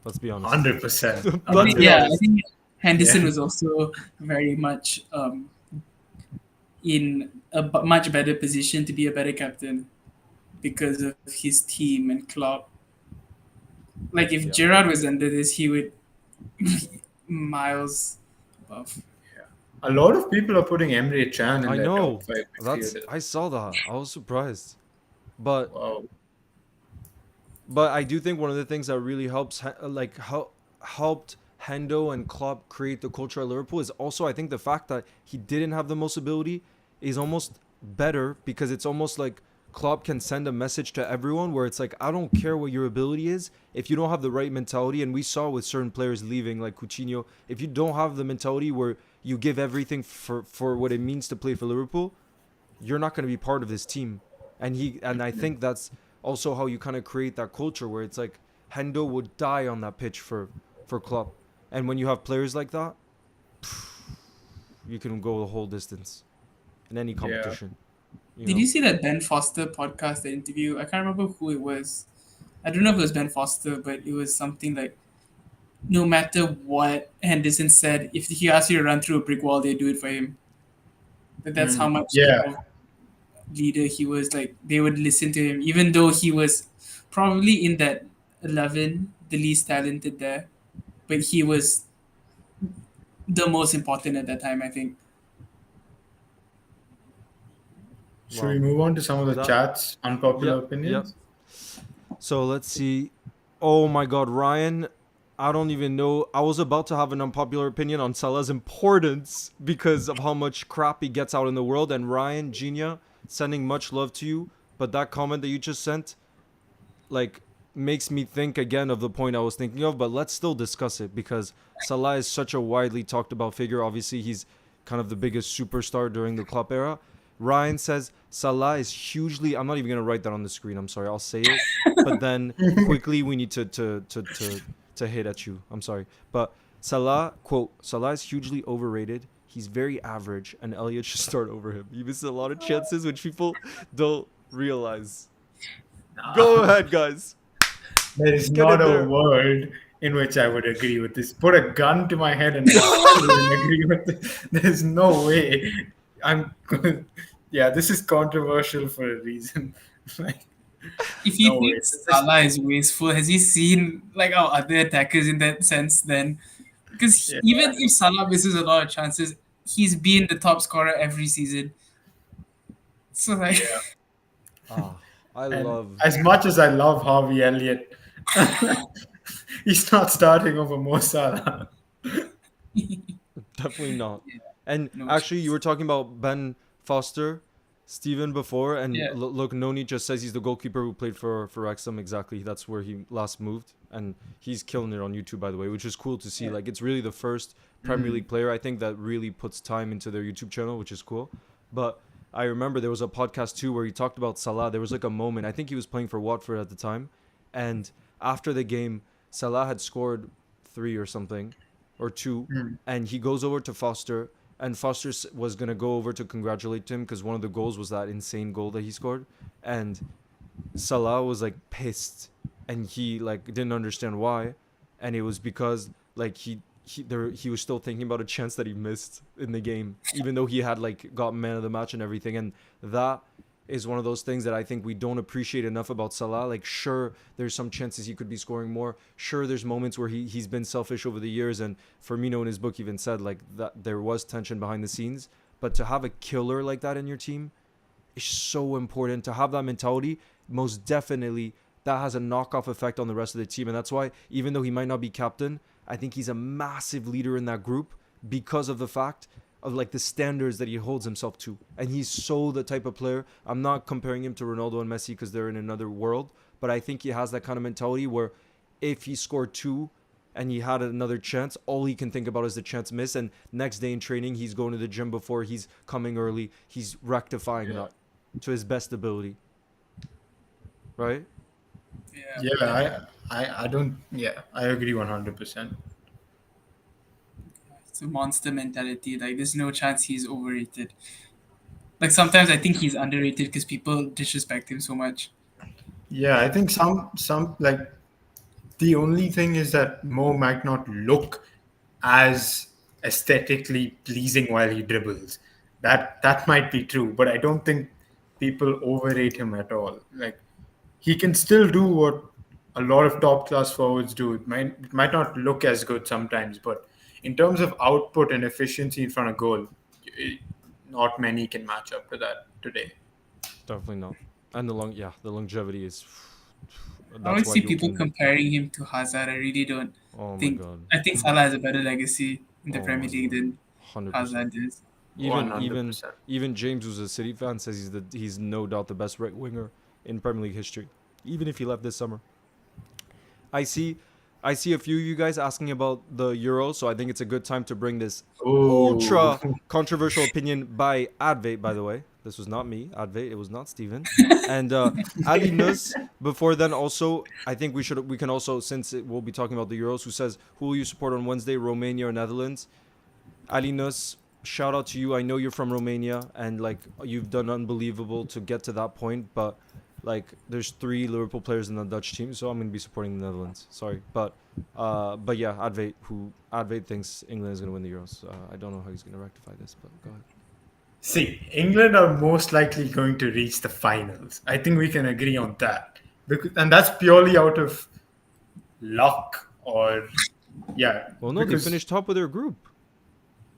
Let's be honest. 100%. Let's be yeah, I honest. think Henderson Yeah. was also very much in a much better position to be a better captain because of his team and club. Like if Yeah. Gerard was under this, he would miles above. A lot of people are putting Emre Can in I their top know. five That's midfielders. I saw that. I was surprised. But Wow. I do think one of the things that really helped Hendo and Klopp create the culture at Liverpool is also I think the fact that he didn't have the most ability is almost better because it's almost like Klopp can send a message to everyone where it's like I don't care what your ability is if you don't have the right mentality, and we saw with certain players leaving like Coutinho, if you don't have the mentality where you give everything for what it means to play for Liverpool, you're not going to be part of this team. And I think that's also how you kind of create that culture where it's like Hendo would die on that pitch for Klopp. And when you have players like that, you can go the whole distance in any Yeah. competition. You Did know? you see that Ben Foster podcast, the interview? I can't remember who it was. I don't know if it was Ben Foster, but it was something like no matter what Henderson said, if he asked you to run through a brick wall, they do it for him. That's how Mm. much Yeah. of leader he was. Like they would listen to him, even though he was probably in that 11, the least talented there, but he was the most important at that time. I think. Should we Wow. move on to some of the That chats? Unpopular Yep, yep. opinions? So let's see. Oh my God, Ryan. I don't even know. I was about to have an unpopular opinion on Salah's importance because of how much crap he gets out in the world. And Ryan, Genia, sending much love to you. But that comment that you just sent, like, makes me think again of the point I was thinking of. But let's still discuss it because Salah is such a widely talked about figure. Obviously, he's kind of the biggest superstar during the club era. Ryan says Salah is hugely. I'm not even gonna write that on the screen. I'm sorry. I'll say it, but then quickly we need to hit at you. I'm sorry, but Salah quote Salah is hugely overrated. He's very average, and Elliot should start over him. He misses a lot of chances which people don't realize. Go ahead, guys. There is Get not in a there. word in which I would agree with this. Put a gun to my head and I still wouldn't agree with this. There's no way. I'm. Yeah, this is controversial for a reason. Like, If he no way. thinks Salah is wasteful, has he seen like our other attackers in that sense? Then, because Yeah, even if Salah misses a lot of chances, he's been the top scorer every season. So like, yeah. Ah, I And love. as much as I love Harvey Elliott, he's not starting over Mo Salah. Definitely not. And no actually, you chance. were talking about Ben Foster, Steven before, and Yeah, look, Noni just says he's the goalkeeper who played for Wrexham. Exactly, that's where he last moved, and he's killing it on YouTube, by the way, which is cool to see. yeah. Like, it's really the first Premier Mhm. League player I think that really puts time into their YouTube channel, which is cool. But I remember there was a podcast too where he talked about Salah. There was like a moment. I think he was playing for Watford at the time, And after the game, Salah had scored three or something, or two, Mm. and he goes over to Foster, and Foster was gonna go over to congratulate him because one of the goals was that insane goal that he scored, and Salah was like pissed, and he like didn't understand why, and it was because like he was still thinking about a chance that he missed in the game, even though he had like got man of the match and everything, and that is one of those things that I think we don't appreciate enough about Salah. Like, sure, there's some chances he could be scoring more. Sure, there's moments where he's been selfish over the years, and Firmino in his book even said like that there was tension behind the scenes. But to have a killer like that in your team is so important. To have that mentality, most definitely, that has a knockoff effect on the rest of the team. And that's why, even though he might not be captain, I think he's a massive leader in that group because of the fact of like the standards that he holds himself to. And he's so the type of player. I'm not comparing him to Ronaldo and Messi because they're in another world, but I think he has that kind of mentality where if he scored two and he had another chance, all he can think about is the chance missed. And next day in training, he's going to the gym before, he's coming early, he's rectifying Yeah. that to his best ability, right? Yeah. Yeah, I don't. Yeah, I agree 100%. It's a monster mentality. Like, there's no chance he's overrated. Like, sometimes I think he's underrated because people disrespect him so much. Yeah, I think some like the only thing is that Mo might not look as aesthetically pleasing while he dribbles. That might be true, but I don't think people overrate him at all. Like he can still do what a lot of top class forwards do. It might not look as good sometimes, but in terms of output and efficiency in front of goal, eh, not many can match up to that today. Definitely not. And the longevity is. I That's always why see you people can. comparing him to Hazard. I really don't Oh my think. god. I think Salah has a better legacy in the Oh my Premier League god. than 100%. Hazard is. Even One hundred even percent. even James, who's a City fan, says he's no doubt the best right winger in Premier League history. Even if he left this summer. I see I see a few of you guys asking about the Euro, so I think it's a good time to bring this Oh, ultra controversial opinion by Advait, by the way. This was not me, Advait, it was not Steven. And Ali Nus, before then also, I think we can also, since we'll be talking about the Euros, who says, who will you support on Wednesday, Romania or Netherlands? Ali Nus, shout out to you. I know you're from Romania and like you've done unbelievable to get to that point, but like there's three Liverpool players in the Dutch team, so I'm gonna be supporting the Netherlands. Sorry, but yeah, Advait thinks England is gonna win the Euros. I don't know how he's gonna rectify this, but go ahead. see, England are most likely going to reach the finals. I think we can agree on that, and that's purely out of luck or yeah, Well, no, they because finished top of their group,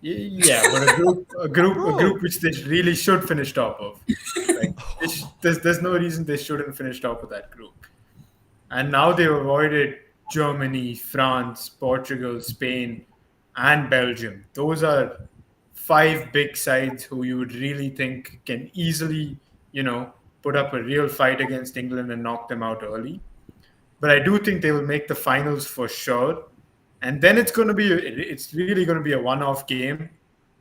yeah, but a group bro. which they really should finish top of. Like there's no reason they shouldn't finish top of that group. And now they've avoided Germany, France, Portugal, Spain, and Belgium. Those are five big sides who you would really think can easily, put up a real fight against England and knock them out early. But I do think they will make the finals for sure. And then it's really going to be a one-off game.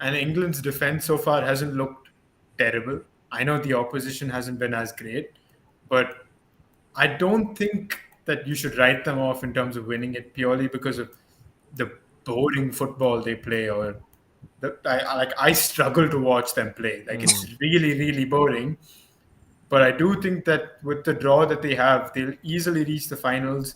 And England's defense so far hasn't looked terrible. I know the opposition hasn't been as great, but I don't think that you should write them off in terms of winning it purely because of the boring football they play or I struggle to watch them play. Like Mm, it's really, really boring. But I do think that with the draw that they have, they'll easily reach the finals,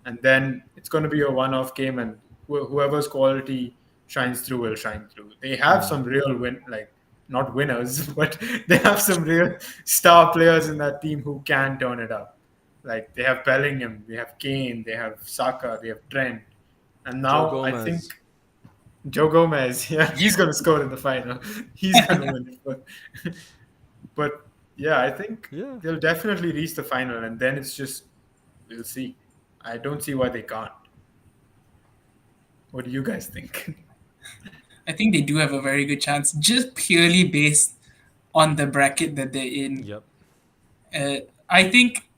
and then it's going to be a one-off game, and whoever's quality shines through will shine through. They have mm, some real like not winners, but they have some real star players in that team who can turn it up. Like they have Bellingham, they have Kane, they have Saka, they have Trent, and Joe now I think Gomez. Joe Gomez, yeah, he's going to score in the final. He's going to win it. But yeah, I think Yeah. they'll definitely reach the final, and then it's just we'll see. I don't see why they can't. What do you guys think? I think they do have a very good chance, just purely based on the bracket that they're in. Yep. I think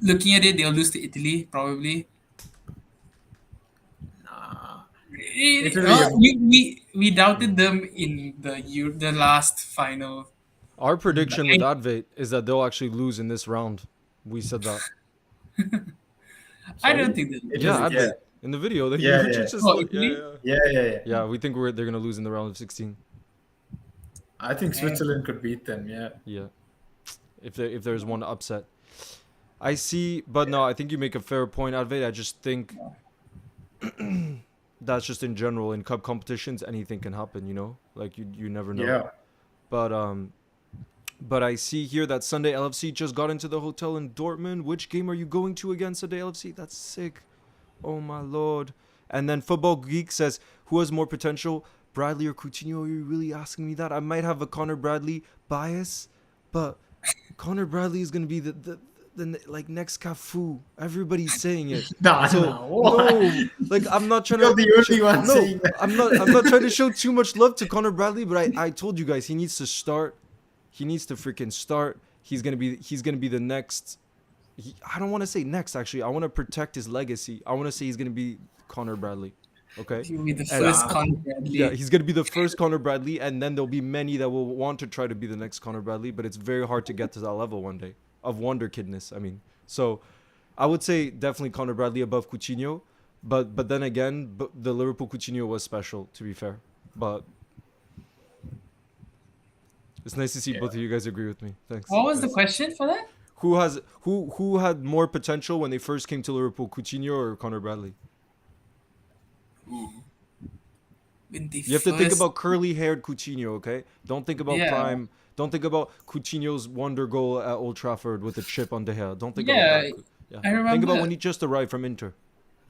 looking at it, they'll lose to Italy probably. Nah, Italy. We doubted Mm. them in the last final. Our I prediction with think Advait is that they'll actually lose in this round. We said that. I Sorry? don't think that. It Yeah, is, yeah. Advait. In the video, they Yeah, literally yeah. just Oh, like, yeah, Italy? yeah. Yeah. Yeah, we think they're gonna lose in the round of 16. I think Eh, Switzerland could beat them, yeah. Yeah, if there's one upset, I see. But no, I think you make a fair point, Advait. I just think that's just in general in cup competitions, anything can happen. Like you never know. Yeah. But I see here that Sunday LFC just got into the hotel in Dortmund. Which game are you going to again, Sunday LFC? That's sick. Oh my lord. And then Football Geek says, who has more potential, Bradley or Coutinho? Are you really asking me that? I might have a Connor Bradley bias, but Connor Bradley is gonna be the like next Cafu. Everybody's saying it. Nah, So nah, what? no, like I'm not trying You're to. the only one No, saying that. I'm not trying to show too much love to Connor Bradley, but I told you guys he needs to start. He needs to freaking start. He's gonna be the next. I don't want to say next. Actually, I want to protect his legacy. I want to say he's gonna be Connor Bradley. Okay. He'll be the And first Conor Bradley. yeah, he's gonna be the first Connor Bradley, and then there'll be many that will want to try to be the next Connor Bradley. But it's very hard to get to that level one day of wonder kidness. I mean, so I would say definitely Connor Bradley above Coutinho, but then again, the Liverpool Coutinho was special, to be fair. But it's nice to see both of you guys agree with me. Thanks. What was the guys. question for that? Who had more potential when they first came to Liverpool, Coutinho or Connor Bradley? When they You have to think first- about curly-haired Coutinho, okay? Don't think about Yeah. prime. Don't think about Coutinho's wonder goal at Old Trafford with a chip on De Gea. Don't think Yeah, about that. Yeah. I Think remember about when he just arrived from Inter.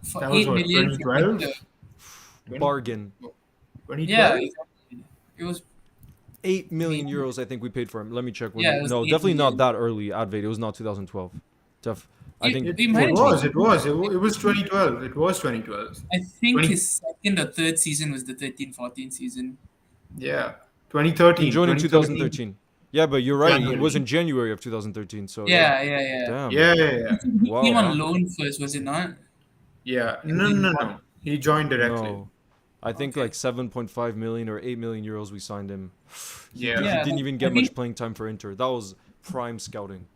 for That was 8 what, million from 2012? Inter. Bargain. 2012? Yeah, exactly. It was 8 million Maybe. euros, I think we paid for him. Let me check. When Yeah, it was no, 8 definitely not million. that early. Advait. It was not 2012. I It- think it might It 14. was, it was. It was 2012. It was 2012. I think 20 his second or third season was the 13-14 season. Yeah. he 2013. joined in 2013. 2013. Yeah, but you're right. It January. was in January of 2013. So Yeah, yeah. Damn. Yeah. He Wow. came on loan first, was it not? Yeah. And No, then no, what? no. He joined directly. No. I think Okay. like 7.5 million or 8 million euros we signed him. Yeah. Yeah. He didn't even I get think- much playing time for Inter. That was prime scouting.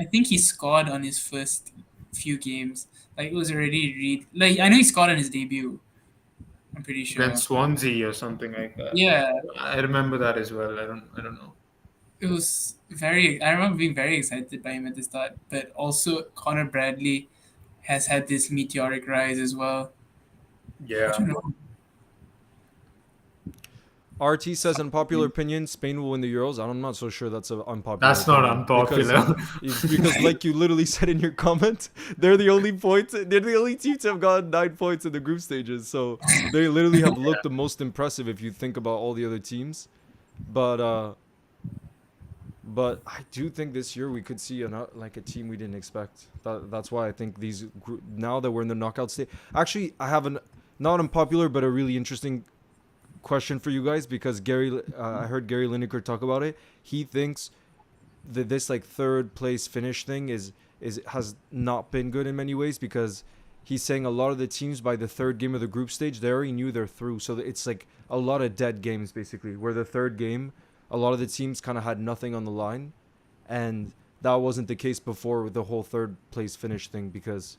I think he scored on his first few games. Like it was already like I know he scored on his debut. I'm pretty sure. Against Swansea or something like that. Yeah, I remember that as well. I don't know. it was very. I remember being very excited by him at the start, but also Connor Bradley has had this meteoric rise as well. I Yeah. don't know. RT says unpopular opinion, Spain will win the Euros. I'm not so sure that's an unpopular That's not opinion, unpopular. Because like you literally said in your comment, they're the only team to have gotten 9 points in the group stages. So they literally have looked the most impressive if you think about all the other teams. But I do think this year we could see a team we didn't expect. That's why I think now that we're in the knockout stage. Actually, I have not unpopular but a really interesting question for you guys, because I heard Gary Lineker talk about it. He thinks that this like third place finish thing has not been good in many ways, because he's saying a lot of the teams by the third game of the group stage, they already knew they're through. So it's like a lot of dead games basically, where the third game, a lot of the teams kind of had nothing on the line, and that wasn't the case before with the whole third place finish thing, because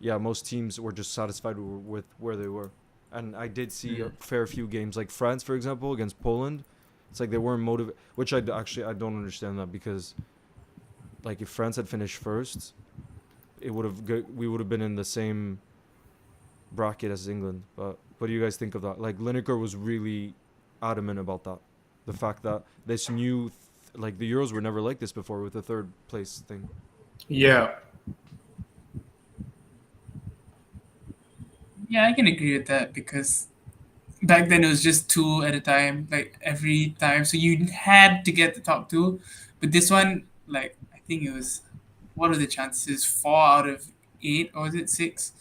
most teams were just satisfied with where they were. And I did see a fair few games, like France, for example, against Poland. It's like they weren't motivated, which I don't understand that, because like if France had finished first, we would have been in the same bracket as England. But what do you guys think of that? Like Lineker was really adamant about that, the fact that this new like the Euros were never like this before with the third place thing. Yeah. Yeah, I can agree with that because back then it was just two at a time, like every time. So you had to get the top two. But this one, like, I think it was, what are the chances? 4 out of 8, or was it 6?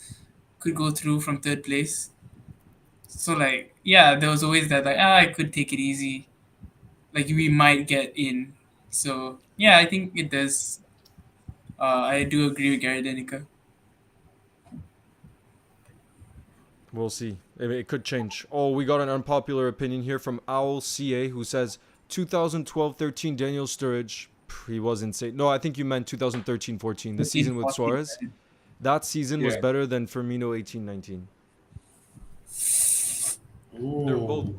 Could go through from third place. So, like, yeah, there was always that, like, I could take it easy. Like, we might get in. So, yeah, I think it does. I do agree with Gary Lineker. We'll see. It could change. Oh, we got an unpopular opinion here from Owl CA, who says 2012-13 Daniel Sturridge. He was insane. No, I think you meant 2013-14, the season with Suarez. That season was Yeah. better than Firmino 18-19. They're both Ooh.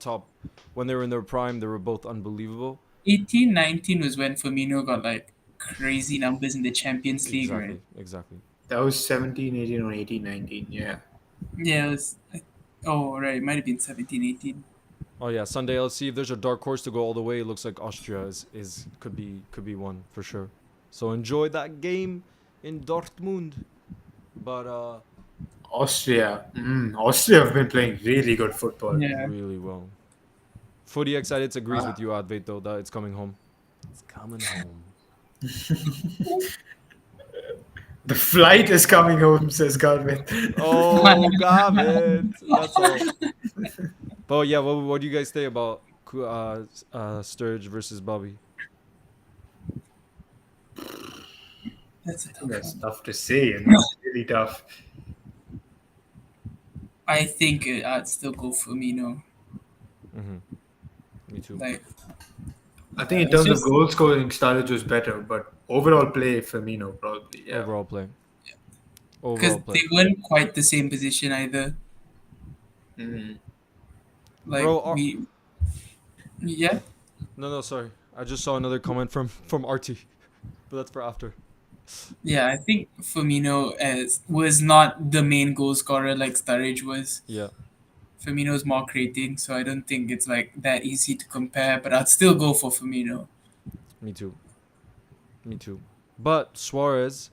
top. When they were in their prime, they were both unbelievable. 18-19 was when Firmino got like crazy numbers in the Champions League, right? Exactly. That was 17, 18, or 18, 19. Yeah. Yeah, it was. Oh, right. It might have been 17-18. Oh yeah, Sunday. Let's see if there's a dark horse to go all the way. It looks like Austria is could be one for sure. So enjoy that game in Dortmund. But Austria. Austria have been playing really good football. Yeah. really well. Footy X Edits agrees Uh, with you, Advait, though, that it's coming home. It's coming home. the flight is coming home, says Garvin. Oh, Gavin. That's all. But yeah, what do you guys say about Sturridge versus Bobby? That's a tough That's one. tough to say. It's really tough. I think I'd still go Firmino. Me too. Like, I think in it's terms of just goal scoring, Sturridge was better, but overall play, Firmino probably. Yeah. Overall play. because Overall play. they weren't quite the same position either. Mm. Like, Bro, yeah. no, sorry. I just saw another comment from Artie, but that's for after. Yeah, I think Firmino was not the main goal scorer like Sturridge was. Yeah, Firmino's more creating, so I don't think it's like that easy to compare. But I'd still go for Firmino. me too. Me too. But Suarez,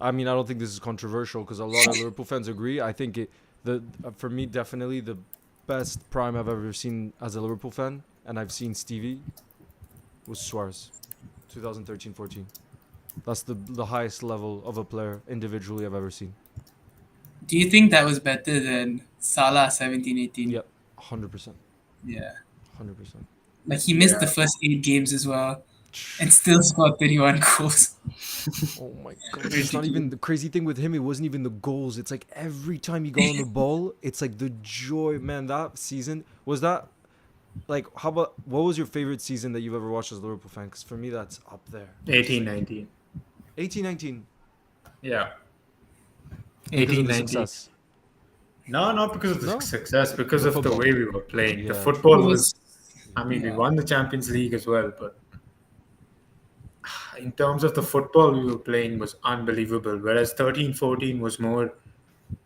I mean, I don't think this is controversial because a lot of Liverpool fans agree. I think for me, definitely the best prime I've ever seen as a Liverpool fan, and I've seen Stevie, was Suarez, 2013-14. That's the highest level of a player individually I've ever seen. Do you think that was better than Salah 17-18? Yep, 100%, Yeah, 100%. like he missed the Yeah. first 8 games as well, and still scored 31 goals. Oh my god, it's not even the crazy thing with him. It wasn't even the goals. It's like every time he got on the ball, it's like the joy. Man, that season was that. Like, how about what was your favorite season that you've ever watched as a Liverpool fan? Because for me, that's up there. 18, 19. 18-19 Yeah. because 18, of the 19. success. No, not because of the No, success, because the of the football. way we were playing. The Yeah, football It was, was I mean, we yeah. won the Champions League as well, but in terms of the football we were playing was unbelievable. Whereas 13, 14 was more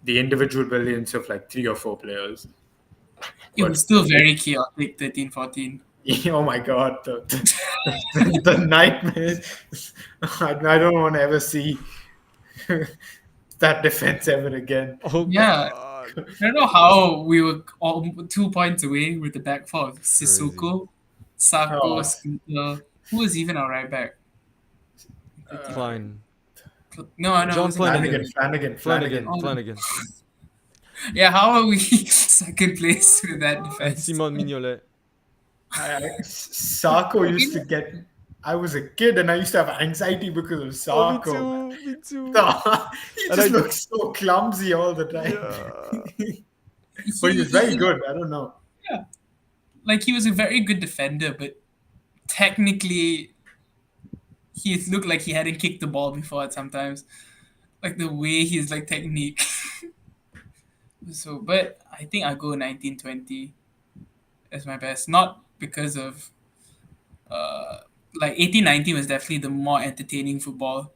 the individual brilliance of like three or four players. It was But still very chaotic. 13-14. oh my god, the nightmares! I don't want to ever see that defense ever again. Oh Yeah, god. I don't know how we were all 2 points away with the back four of Crazy. Sissoko, Sako, Oh, Skinner. Who was even our right back? Klein. No, it John wasn't Klein. Flanagan. Oh, Flanagan. yeah, how are we second place with that And defense? Simon Mignolet. Sarko used to get. I was a kid and I used to have anxiety because of Oh, me Sarko. too. Me too. He And just I looks so clumsy all the time. yeah. But he was very He- good. I don't know. yeah, like he was a very good defender, but technically he looked like he hadn't kicked the ball before at sometimes. Like the way his like technique. So, but I think I go 1920 as my best, not because of like 18-19 was definitely the more entertaining football.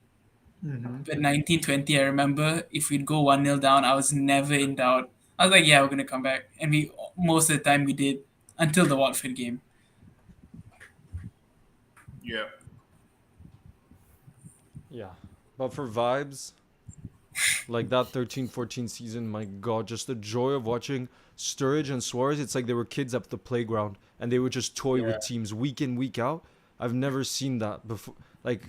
But 1920, I remember if we'd go 1-0 down, I was never in doubt. I was like, yeah, we're gonna come back, and we most of the time we did until the Watford game. Yeah. Yeah. But for vibes, like that 13-14 season, my god, just the joy of watching Sturridge and Suarez. It's like they were kids at the playground and they would just toy Yeah. with teams week in, week out. I've never seen that before. Like,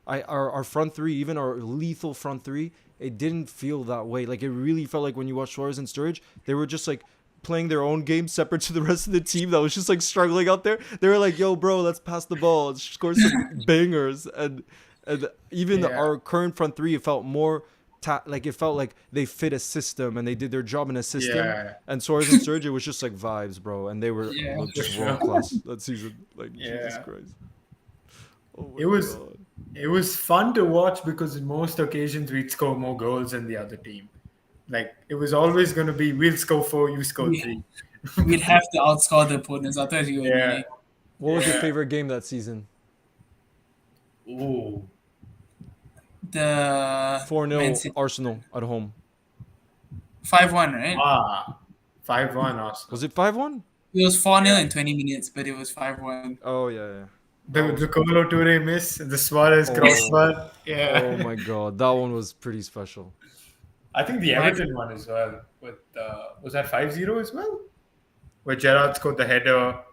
our front three, even our lethal front three, it didn't feel that way. Like, it really felt like when you watch Suarez and Sturridge, they were just like playing their own game separate to the rest of the team that was just like struggling out there. They were like, yo, bro, let's pass the ball, let's score some bangers. And even Yeah. our current front three, it felt more like it felt like they fit a system and they did their job in a system. Yeah. And Suarez and Sturridge, it was just like vibes, bro, and they were Yeah, just for world sure. class that season. Like Jesus Yeah. Christ. Oh my It was god. It was fun to watch because in most occasions we'd score more goals than the other team. Like it was always going to be we'll score four, you score We, three. we'd have to outscore the opponents. Otherwise, you were Yeah, annoying. What was your yeah. favorite game that season? Ooh, The Four Man 0 City Arsenal at home. 5-1, right? 5-1 Was Arsenal. it 5-1? It was 4-0 Yeah. in 20 minutes, but it was 5-1. Oh yeah, yeah. That The was the Kolo Toure miss, the Suarez oh crossbar. oh Yeah. my god, that one was pretty special. I think the My Everton one as well. With was that 5-0 as well? Where Gerrard scored the header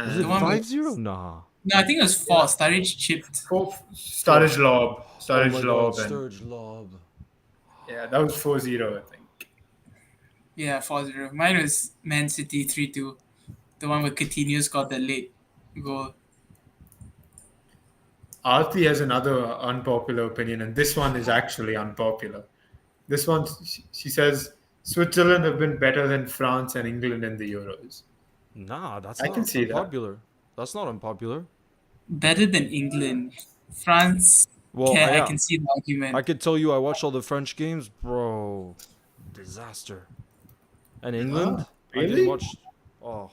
Was it the one and 5-0? with Nah. no, I think it was four. yeah, Sturridge chipped. Four. Oh Sturridge my god, lob, and Sturge lob. yeah, that was 4-0, I think. Yeah, 4-0. Mine was Man City 3-2. The one where Coutinho scored the late goal. Arthi has another unpopular opinion, and this one is actually unpopular. This one, she says Switzerland have been better than France and England in the Euros. Nah, that's I can not see that. unpopular. That's not unpopular. Better than England. France Well, can I yeah, can see the I argument. could tell you I watched all the French games, bro. Disaster. And England, Ah, I didn't really? watch. Oh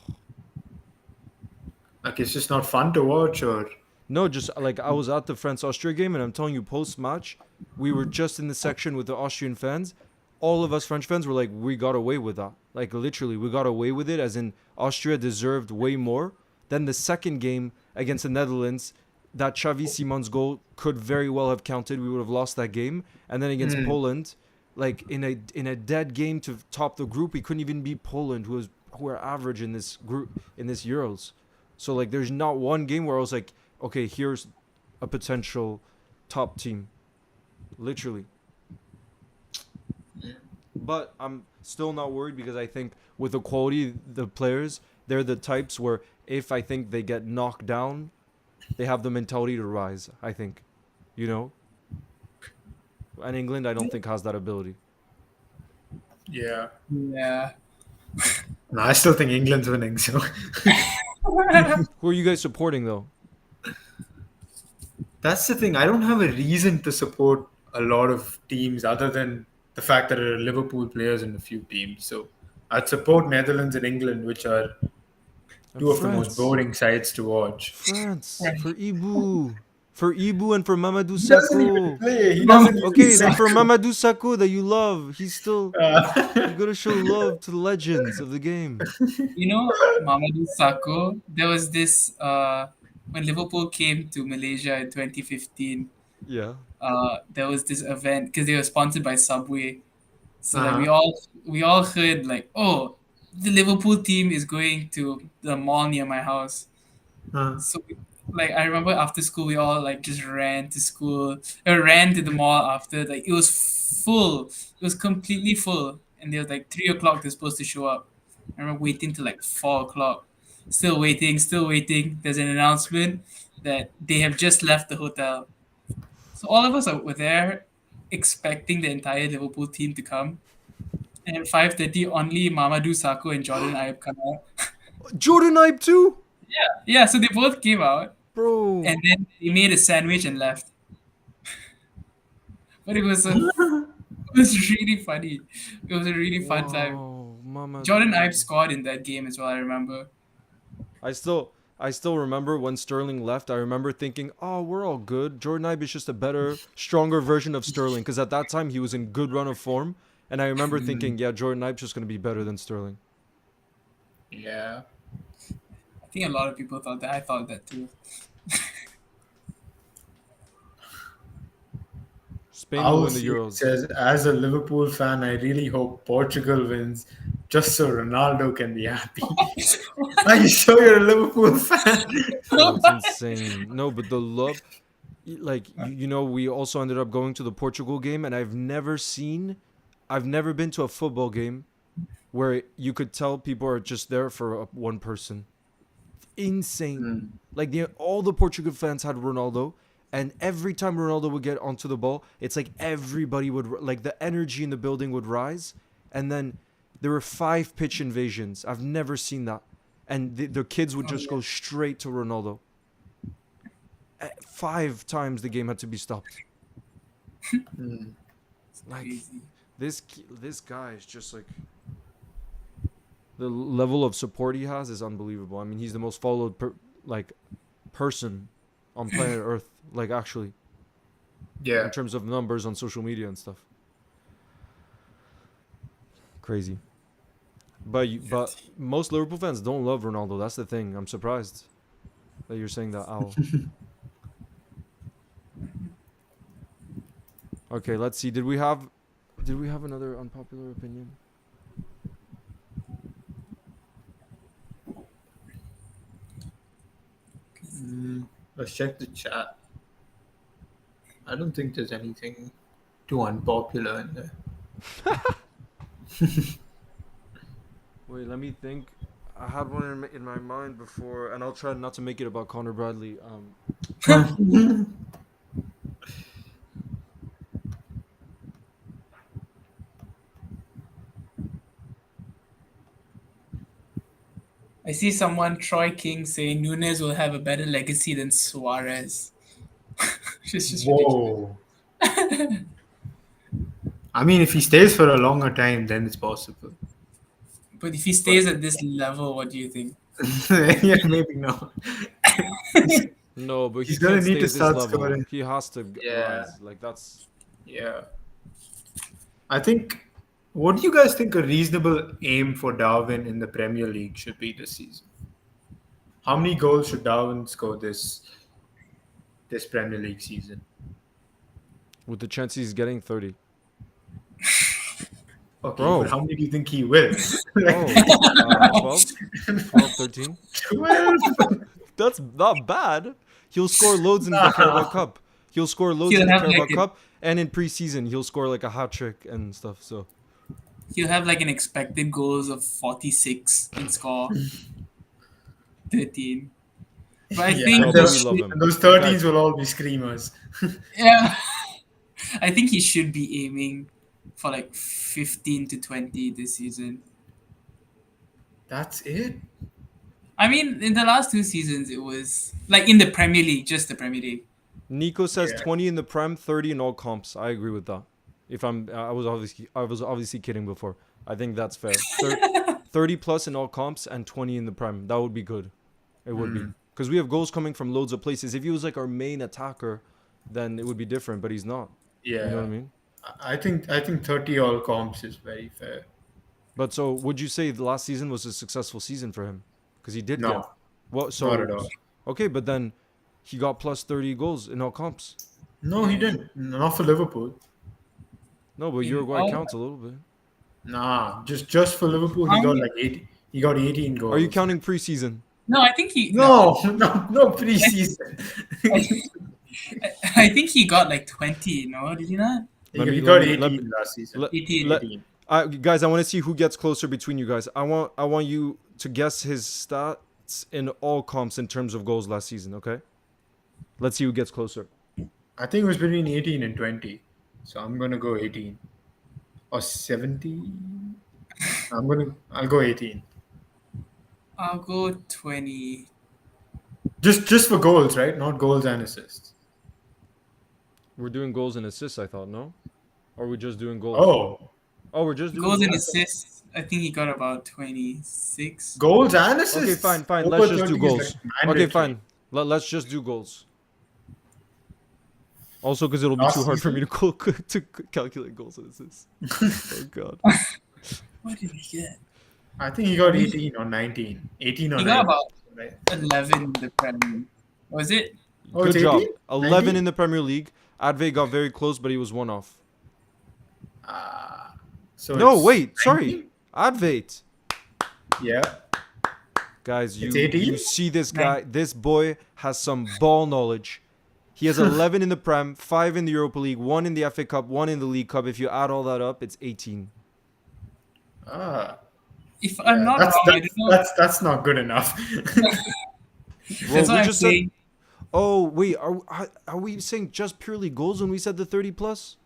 Like it's just not fun to watch, or no, just like I was at the France Austria game, and I'm telling you, post match, we were just in the section with the Austrian fans. All of us French fans were like, we got away with that. Like literally, we got away with it. As in, Austria deserved way more. Then the second game against the Netherlands, that Xavi Simon's goal could very well have counted. We would have lost that game. And then against Hmm. Poland, like in a dead game to top the group, we couldn't even beat Poland, who are average in this group in this Euros. So like, there's not one game where I was like, okay, here's a potential top team, literally. But I'm still not worried because I think with the quality of the players, they're the types where if I think they get knocked down, they have the mentality to rise. I think, you know. And England, I don't think has that ability. Yeah. Yeah. No, I still think England's winning. So Who are you guys supporting though? that's the thing. I don't have a reason to support a lot of teams other than the fact that there are Liverpool players in a few teams. So I'd support Netherlands and England, which are And two of the most France, boring sides to watch. France Right. For Ibu and for Mamadou He doesn't even Sakho. play. He Mama doesn't even Okay, then for tackle. Mamadou Sakho that you love, he's still you Uh, gotta show love to the legends of the game. You know, Mamadou Sakho, there was this when Liverpool came to Malaysia in 2015, Yeah. there was this event because they were sponsored by Subway. So like uh-huh. we all heard like, oh, the Liverpool team is going to the mall near my house. Uh, So like I remember after school we all like just ran to school or ran to the mall after like it was full. It was completely full. And they was like 3 o'clock they're supposed to show up. I remember waiting till like 4 o'clock. Still waiting, still waiting. There's an announcement that they have just left the hotel. So all of us were there expecting the entire Liverpool team to come. And at 5:30 only Mamadou Sakho and Jordan Ibe come out. Jordan Ibe too? Yeah, so they both came out Bro. and then he made a sandwich and left. But it was really funny. It was a really fun time. Wow, Jordan Ibe Mamadou. scored in that game as well. I remember. I still I still remember when Sterling left. I remember thinking, "Oh, we're all good. Jordan Ibe is just a better, stronger version of Sterling." Because at that time he was in good run of form, and I remember mm, thinking, "Yeah, Jordan Ibe's just gonna be better than Sterling." I yeah. think a lot of people thought that. I thought that too. Spain will win the Alfie Euros. says, as a Liverpool fan, I really hope Portugal wins just so Ronaldo can be happy. Are you sure you're a Liverpool fan? Bro, it's insane. No, but the love, like we also ended up going to the Portugal game, and I've never been to a football game where you could tell people are just there for one person. Insane. Mm. Like all the Portugal fans had Ronaldo, and every time Ronaldo would get onto the ball, it's like everybody would like the energy in the building would rise, and then there were 5 pitch invasions. I've never seen that, and the kids would Oh just yeah. go straight to Ronaldo. 5 times the game had to be stopped. Mm. Like Crazy. this guy is just like the level of support he has is unbelievable. I mean, he's the most followed person on planet Earth. Like actually, in Yeah. terms of numbers on social media and stuff. Crazy. But most Liverpool fans don't love Ronaldo. That's the thing. I'm surprised that you're saying that, Al. Okay, let's see. Did we have another unpopular opinion? Let's check the chat. I don't think there's anything too unpopular in there. Wait, let me think. I had one in my mind before, and I'll try not to make it about Connor Bradley. I see someone, Troy King, saying Nunes will have a better legacy than Suarez. It's just ridiculous. Whoa. I mean, if he stays for a longer time, then it's possible. But if he But stays at this level, what do you think? yeah, maybe not. No, but he He's gonna can't need stay to at this start level. scoring. He has to Yeah, rise. Like that's yeah. I think. What do you guys think a reasonable aim for Darwin in the Premier League should be this season? How many goals should Darwin score this Premier League season? with the chance he's getting 30. Okay, but Bro, how many do you think he will? bro, Like 12, 12, 13. 12? That's not bad. He'll score loads in the Carabao Nah. Cup. He'll score loads He'll in the have Carabao like Cup, and in preseason he'll score like a hat trick and stuff. So he'll have like an expected goals of 46 and score 13. But I Yeah, no, think and he but we those, love should, him, and those guys. 13s will all be screamers. yeah. I think he should be aiming for like 15 to 20 this season. That's it? I mean, in the last 2 seasons, it was like in the Premier League, just the Premier League. Nico says Yeah. 20 in the Prem, 30 in all comps. I agree with that. If I was obviously kidding before. I think that's fair. 30 plus in all comps and 20 in the Prem. That would be good. It would be. Mm, Because we have goals coming from loads of places. If he was like our main attacker, then it would be different, but he's not. You know what I yeah. mean? I think 30 all comps is very fair. But so would you say the last season was a successful season for him? Because he did get No, what not at so all. okay, but then he got plus 30 goals in all comps. No, he Yeah. didn't. Not for Liverpool. No, but In Uruguay all, counts a little bit. Nah, just for Liverpool, he how got many- like 80. He got 18 Are you goals. counting preseason? No, I think he no. No, no preseason. I think he got like 20. No, did he not? he, Let me he let got me let me 18 last season. let, 18. let 18. guys, I want to see who gets closer between you guys. I want you to guess his stats in all comps in terms of goals last season, okay? Let's see who gets closer. I think it was between 18 and 20. So I'm gonna go 18 or 17. I'll go 18. I'll go 20. Just for goals, right? Not goals and assists. We're doing goals and assists, I thought, no? Or are we just doing goals? Oh, Oh, we're just doing Goals and goals. assists. I think he got about 26. goals and Okay, assists. fine. Over Let's just 30 do is goals. like Okay, mandatory. fine. Let's just do goals. Also, because it'll be Last too hard for me season? to calculate goals and assists. Oh God. What did he get? I think he got 18 or 19. 18 or He 19. got about Right? 11 in the Premier. Was it? Oh, Good it's job. 18? 11 19? in the Premier League. Adve got very close, but he was one off. So No, it's wait. Sorry. 19? Advait. Yeah. Guys, It's you 18? see this guy. This boy has some ball knowledge. He has 11 in the Prem, 5 in the Europa League, 1 in the FA Cup, 1 in the League Cup. If you add all that up, it's 18. If I'm Yeah, not that's, wrong, I that's, don't know. that's, that's not good enough. Bro, That's we what I'm just said. saying. Oh wait, are we saying just purely goals when we said the 30 plus?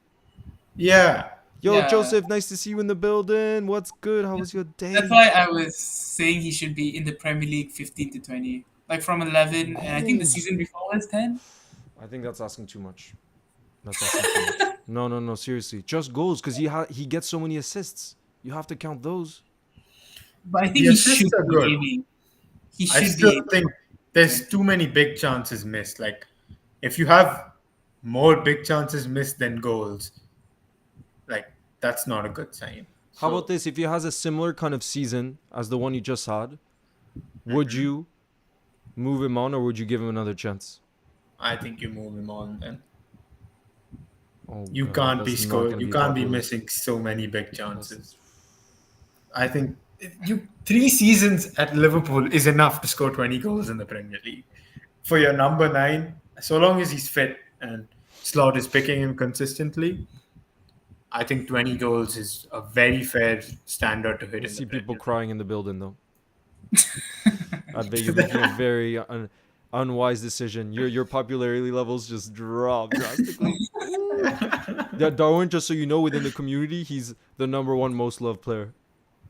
yeah. Yo, Yeah. Joseph, nice to see you in the building. What's good? How was your day? That's why I was saying he should be in the Premier League 15 to 20. Like from 11, and I think the Goals. season before was 10. I think that's asking too much. That's asking too much. No, seriously. Just goals, because he gets so many assists. You have to count those. But I think The he assists should are be good. aiming. He I should still be aiming think for there's 20. too many big chances missed. Like, if you have more big chances missed than goals, like that's not a good sign. How about So this? If he has a similar kind of season as the one you just had, would mhm, you move him on or would you give him another chance? I think you move him on. Then Oh you god, can't be that's not score. gonna You be can't be popular. missing so many big That's chances. I think you 3 seasons at Liverpool is enough to score 20 goals in the Premier League for your number nine. So long as he's fit and Slot is picking him consistently, I think 20 goals is a very fair standard to hit I in the see people Premier crying in the building though. You're making a League. very unwise decision. Your popularity levels just drop drastically. Ooh. Yeah, Darwin. Just so you know, within the community, he's the number one most loved player.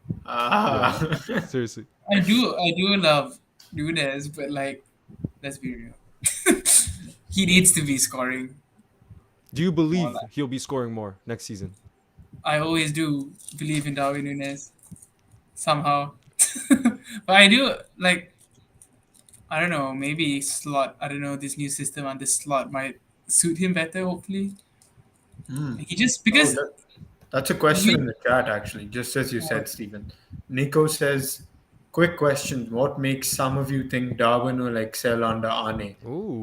Yeah, Ah. seriously. I do love Nunes, but like, let's be real. He needs to be scoring Do you more. believe Like, he'll be scoring more next season? I always do believe in Darwin Nunes somehow, but I do like. I don't know. Maybe slot. I don't know. This new system on this slot might suit him better. Hopefully, Hmm. he just Oh, because that's a question we in the chat, actually, just as you uh, said, Stephen. Nico says, quick question. What makes some of you think Darwin will excel under Arne?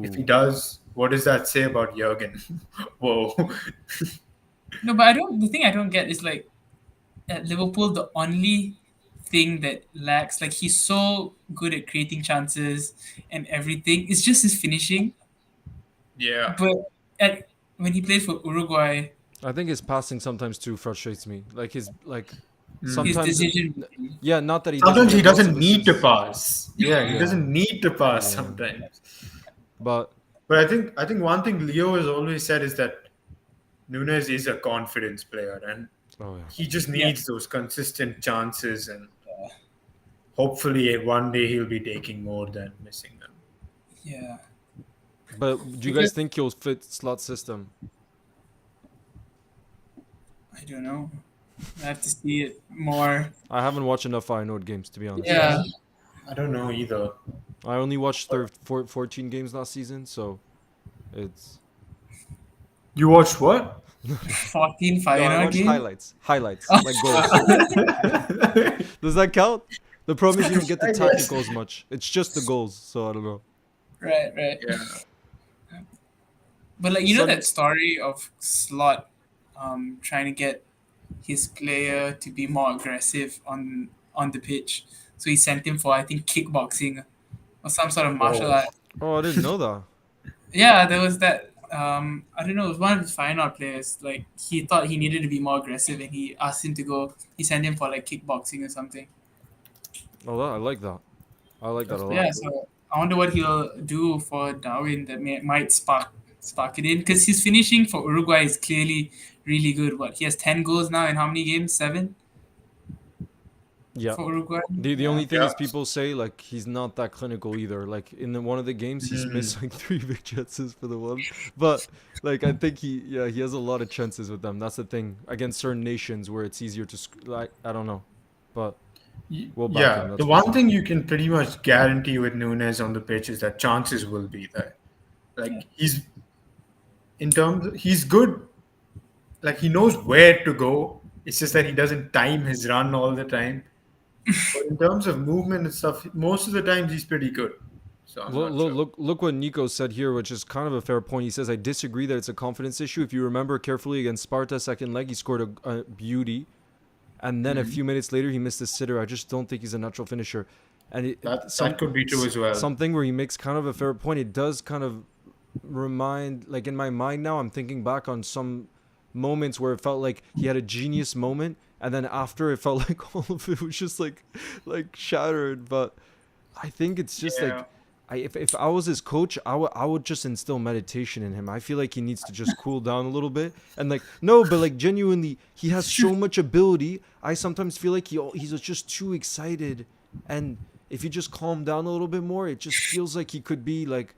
If he Ooh. does, what does that say about Jurgen? Whoa. no, but I don't. The thing I don't get is like at Liverpool, the only thing that lacks, like he's so good at creating chances and everything, it's just his finishing. Yeah. But at when he played for Uruguay, I think his passing sometimes too frustrates me. Like his like Hmm. his sometimes decision making. yeah, not that he doesn't Sometimes he get lots of doesn't need to assists. pass. Yeah, he Yeah. doesn't need to pass Yeah. sometimes. But But I think one thing Leo has always said is that Nunes is a confidence player and oh yeah. he just Yeah, needs those consistent chances and hopefully one day he'll be taking more than missing them. yeah. But do you guys Because think he'll fit slot system? I don't know. I have to see it more. I haven't watched enough Feyenoord games to be honest. Yeah, Yeah, I don't know either. I only watched 14 games last season, so it's You watched what? 14 no. I Feyenoord watched game. highlights like goals. Does that count? The problem is you don't get the I guess. tactical as much. It's just the goals, so I don't know. Right, right. Yeah. But like Sun, that story of Slot trying to get his player to be more aggressive on the pitch. So he sent him for I think kickboxing or some sort of martial Whoa. art. oh, I didn't know that. Yeah, there was that. I don't know. It was one of his fine art players. Like he thought he needed to be more aggressive, and he asked him to go. He sent him for like kickboxing or something. Oh, I like that. I like that That's a pretty lot. Yeah. cool. So I wonder what he'll do for Darwin that might spark it in because his finishing for Uruguay is clearly really good. What he has 10 goals now in how many games? 7 Yeah. for Uruguay. The Yeah. only thing Yeah. is people say like he's not that clinical either. Like in one of the games he's Mhm. missed like 3 big chances for the one. But like I think he has a lot of chances with them. That's the thing against certain nations where it's easier to like I don't know, but we'll back him. Yeah, That's the for one sure. thing you can pretty much guarantee with Nunes on the pitch is that chances will be there. Yeah. Like he's good. Like he knows where to go. It's just that he doesn't time his run all the time. But in terms of movement and stuff, most of the times he's pretty good. So I'm Look, not sure. look what Nico said here, which is kind of a fair point. He says, I disagree that it's a confidence issue. If you remember carefully against Sparta, second leg, he scored a beauty. And then a Mhm. few minutes later, he missed a sitter. I just don't think he's a natural finisher. And That could be true as well. something where he makes kind of a fair point. It does kind of remind, like in my mind now, I'm thinking back on some moments where it felt like he had a genius moment. And then after, it felt like all of it was just like shattered. But I think it's just Yeah. like if I was his coach, I would just instill meditation in him. I feel like he needs to just cool down a little bit and like no, but like genuinely, he has so much ability. I sometimes feel like he's just too excited, and if he just calmed down a little bit more, it just feels like he could be like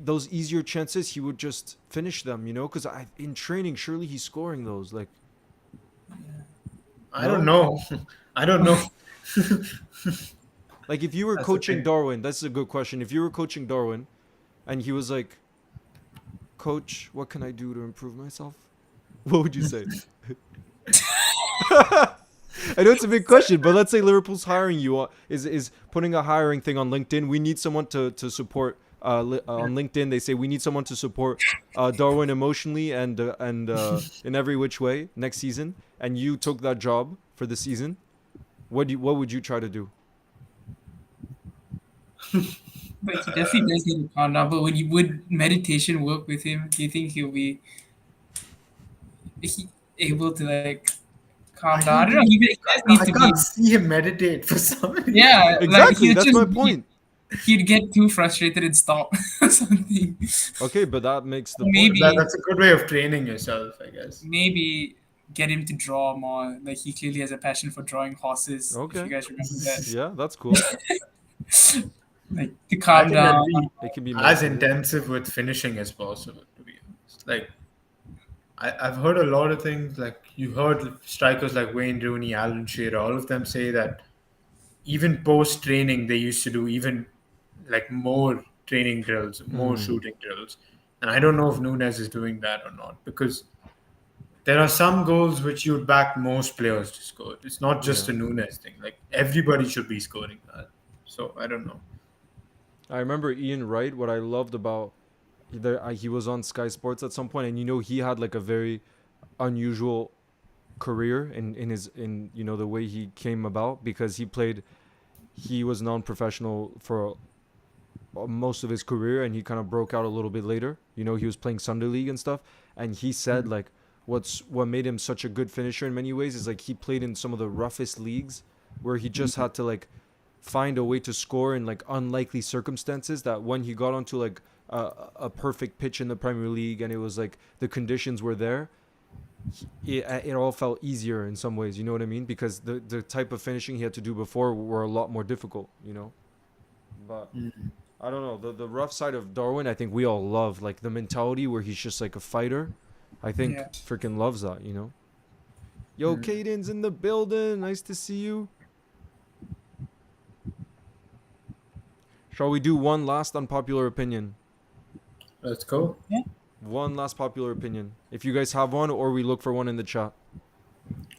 those easier chances he would just finish them, because in training surely he's scoring those, like, I don't no? know. I don't know. Like if you were That's the coaching thing. Darwin, that's a good question. If you were coaching Darwin and he was like, "Coach, what can I do to improve myself?" What would you say? I know it's a big question, but let's say Liverpool's hiring you, is putting a hiring thing on LinkedIn. We need someone to support. On LinkedIn, they say we need someone to support Darwin emotionally and in every which way next season. And you took that job for the season. What would you try to do? But he definitely does need to calm down. But would meditation work with him? Do you think he'll be he, able to like calm I down? I don't don't know. think He does need I to be. can't see him meditate for some reason. Yeah, like Exactly, that's my point. he'd get too frustrated and stop or something. Okay, but that makes the point. Maybe That's a good way of training yourself, I guess. maybe get him to draw more. Like he clearly has a passion for drawing horses. If you Okay, guys remember that, yeah, that's cool. like to I calm think that'd down. be It can be as meditative. intensive with finishing as possible, to be honest. Like I've heard a lot of things. Like you heard strikers like Wayne Rooney, Alan Shearer, all of them say that even post training they used to do even like more training drills, more Mm, shooting drills. And I don't know if Nunes is doing that or not because there are some goals which you'd back most players to score. It's not just yeah. a Nunes thing. Like everybody should be scoring that. So I don't know. I remember Ian Wright. What I loved about he was on Sky Sports at some point, and he had like a very unusual career in the way he came about because he was non-professional for most of his career, and he kind of broke out a little bit later. He was playing Sunday League and stuff, and he said like what made him such a good finisher in many ways is like he played in some of the roughest leagues where he just had to like find a way to score in like unlikely circumstances, that when he got onto like a perfect pitch in the Premier League and it was like the conditions were there, it all felt easier in some ways, you know what I mean? Because the type of finishing he had to do before were a lot more difficult. But I don't know, the rough side of Darwin, I think we all love, like the mentality where he's just like a fighter. I think Yeah. freaking loves that. Yo, Caden's in the building. Nice to see you. Shall we do one last unpopular opinion? Let's go. One last popular opinion. If you guys have one, or we look for one in the chat.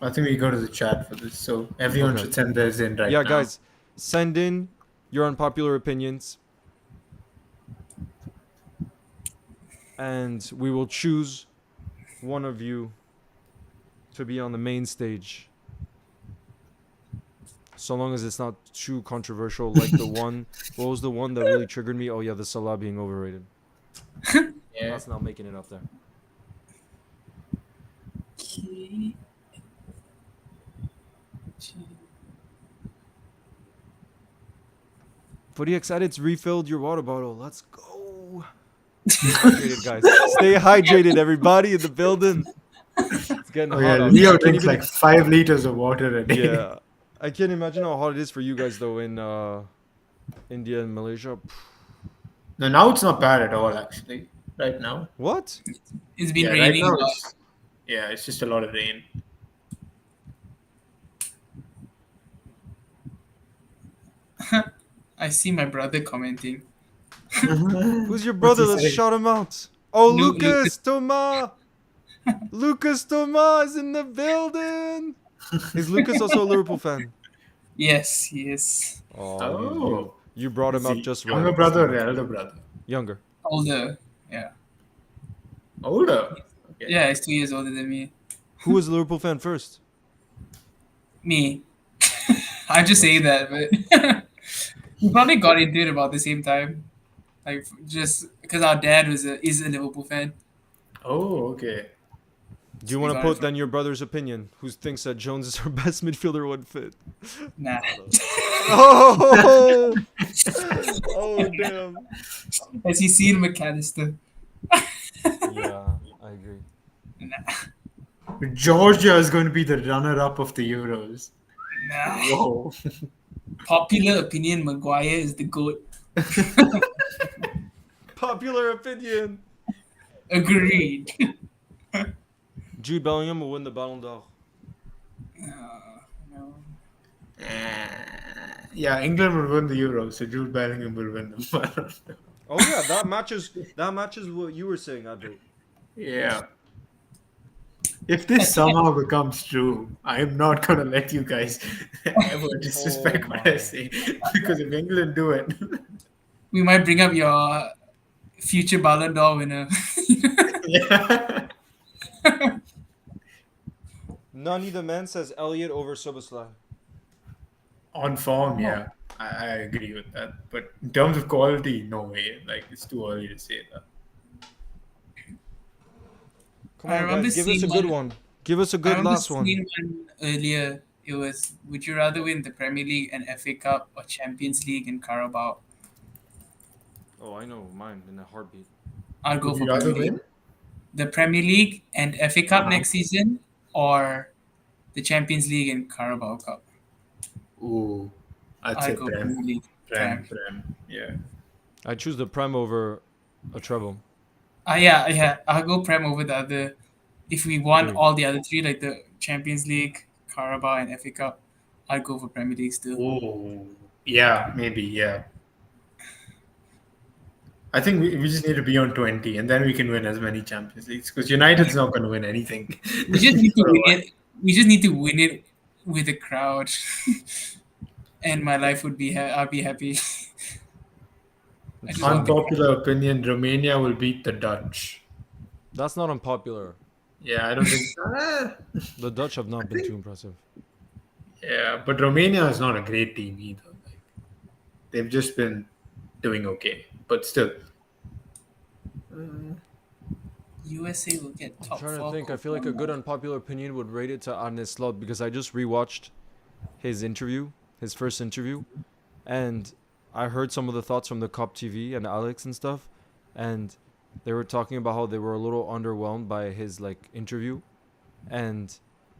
I think we go to the chat for this. So everyone Okay. should send theirs in right Yeah, now. guys, send in your unpopular opinions. And we will choose one of you to be on the main stage. So long as it's not too controversial, like the one. What was the one that really triggered me? Oh yeah, the Salah being overrated. Yeah. That's not making it up there. Okay. Footy X refilled your water bottle. Let's go. Stay hydrated, guys. Stay hydrated, everybody in the building. It's getting Oh hot yeah, out. Leo I can't drinks even- like 5 liters of water a day. Yeah, I can't imagine how hot it is for you guys though in India and Malaysia. No, now it's not bad at all actually. Right now. What? It's been Yeah, right raining. now it's just a lot of rain. I see my brother commenting. Who's your brother? he Let's saying? shout him out. Oh, Lucas. Lucas Toma. Lucas Toma is in the building. Is Lucas also a Liverpool fan? Yes, he is. Oh, Oh. you brought him Is up he just younger right. brother or the elder brother? Younger. Older. Yeah. Older. Okay. Yeah, he's 2 years older than me. Who was a Liverpool fan first? Me. I'm just saying that, but we probably got into it about the same time. Like just because our dad is a Liverpool fan. Oh, okay. Do you want to put then your brother's opinion? Who thinks that Jones is our best midfielder one fit? Nah. Oh! Oh, damn. Has he seen McAllister? Yeah, I agree. Nah. Georgia is going to be the runner-up of the Euros. Nah. Whoa. Popular opinion, Maguire is the GOAT. Unpopular opinion. Agreed. Jude Bellingham will win the Ballon d'Or. No. Yeah, England will win the Euro, so Jude Bellingham will win the Oh yeah, that matches what you were saying, Adil. Yeah. If this somehow becomes true, I am not gonna let you guys ever Oh disrespect what I my. say. Because if England do it, We might bring up your future Ballon d'Or winner. yeah. Nani the man says Elliot over Soboslai. On form, Oh, yeah. I agree with that. But in terms of quality, no way. Like it's too early to say that. Come I on, remember guys, give us seeing a good one. one. Give us a I good remember last one. seeing one earlier. It was, would you rather win the Premier League and FA Cup or Champions League and Carabao? Oh, I know mine in a heartbeat. I'll go Would for you rather Premier League. win? The Premier League and FA Cup Uh-huh. next season, or the Champions League and Carabao Cup? Ooh. I'd I'll say go Prem. Premier League. Prem, Prem. Prem. Yeah. I choose the Prem over a treble. Yeah, yeah. I'll go Prem over the other. If we won Three. all the other three, like the Champions League, Carabao, and FA Cup, I'd go for Premier League still. Oh. Yeah, maybe, yeah. I think we just need to be on 20 and then we can win as many Champions Leagues because United's not going to win anything We just need to for a win while. it. We just need to win it with the crowd, and my life would be. I'll be happy. I just want the crowd. Unpopular opinion, Romania will beat the Dutch. That's not unpopular. Yeah, I don't think. The Dutch have I not been think. too impressive. Yeah, but Romania is not a great team either. Like, they've just been doing okay, but still. USA will get I'm top trying to four. think. I feel like a good unpopular opinion would rate it to Arne Slot because I just rewatched his interview, his first interview, and I heard some of the thoughts from the Cop TV and Alex and stuff, and they were talking about how they were a little underwhelmed by his like interview, and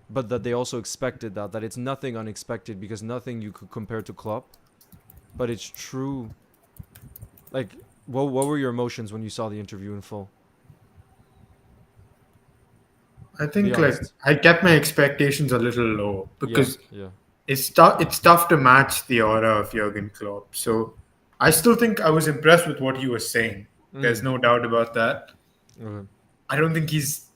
but that they also expected that it's nothing unexpected because nothing you could compare to Klopp, but it's true. Like, what were your emotions when you saw the interview in full? I Be think like honest. I kept my expectations a little low Yeah, because yeah. it's tough to match the aura of Jurgen Klopp. So I still think I was impressed with what he was saying. There's Mm. no doubt about that. Okay. I don't think he's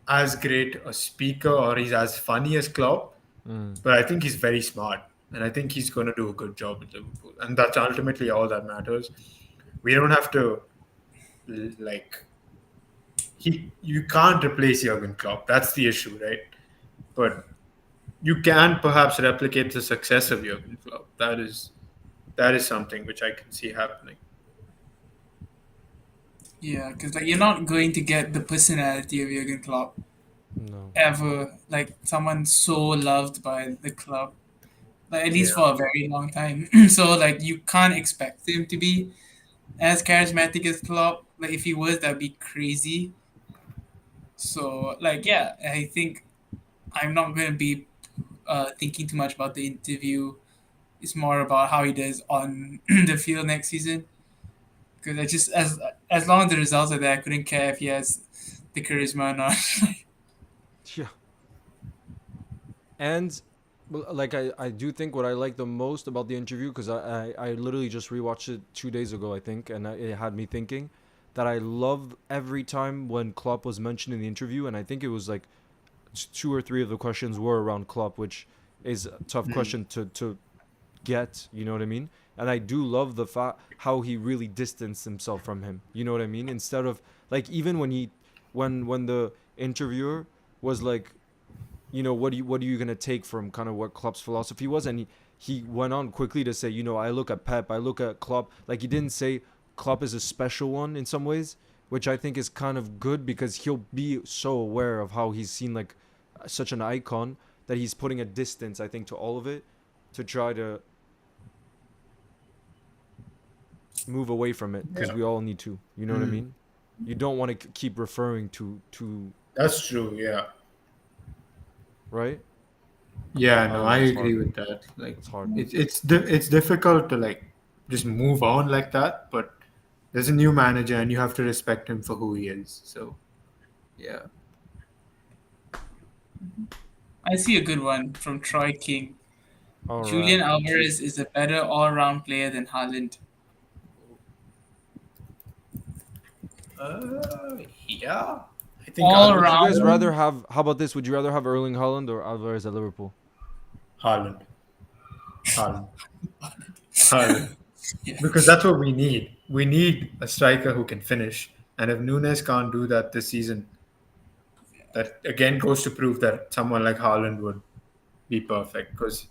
as great a speaker or he's as funny as Klopp, Mm. but I think he's very smart and I think he's going to do a good job at Liverpool. And that's ultimately all that matters. We don't have to like you can't replace Jurgen Klopp. That's the issue, right? But you can perhaps replicate the success of Jurgen Klopp. That is something which I can see happening. Yeah, because like you're not going to get the personality of Jurgen Klopp No. ever. Like someone so loved by the club, like at least Yeah. for a very long time. So like you can't expect him to be as charismatic as Klopp. Like if he was, that'd be crazy. So like yeah, I think I'm not gonna be thinking too much about the interview. It's more about how he does on the field next season. Because I just as long as the results are there, I couldn't care if he has the charisma or not. Yeah. And well, like I do think what I like the most about the interview because I literally just rewatched it 2 days ago I think and it had me thinking that I love every time when Klopp was mentioned in the interview and I think it was like two or three of the questions were around Klopp, which is a tough Mm. question to get. You know what I mean? And I do love the fact how he really distanced himself from him. You know what I mean? Instead of like even when when the interviewer was like, you know, what are you gonna take from kind of what Klopp's philosophy was, and he went on quickly to say, you know, I look at Pep, I look at Klopp. Like he didn't say Klopp is a special one in some ways, which I think is kind of good because he'll be so aware of how he's seen like such an icon that he's putting a distance, I think, to all of it to try to move away from it because Yeah. we all need to. You know what I Mm. mean? You don't want to keep referring to That's true. Yeah. right. Yeah. I No, don't I know. It's agree hard. with that. Like, It's hard. it's difficult to like just move on like that. But there's a new manager, and you have to respect him for who he is. So, yeah. I see a good one from Troy King. All Julian right. Alvarez is a better all-round player than Haaland. Yeah. I think All Would you guys round. rather have? How about this? Would you rather have Erling Haaland or Alvarez at Liverpool? Haaland. Haaland. Haaland. Yeah. Because that's what we need. We need a striker who can finish. And if Nunes can't do that this season, that again goes to prove that someone like Haaland would be perfect. Because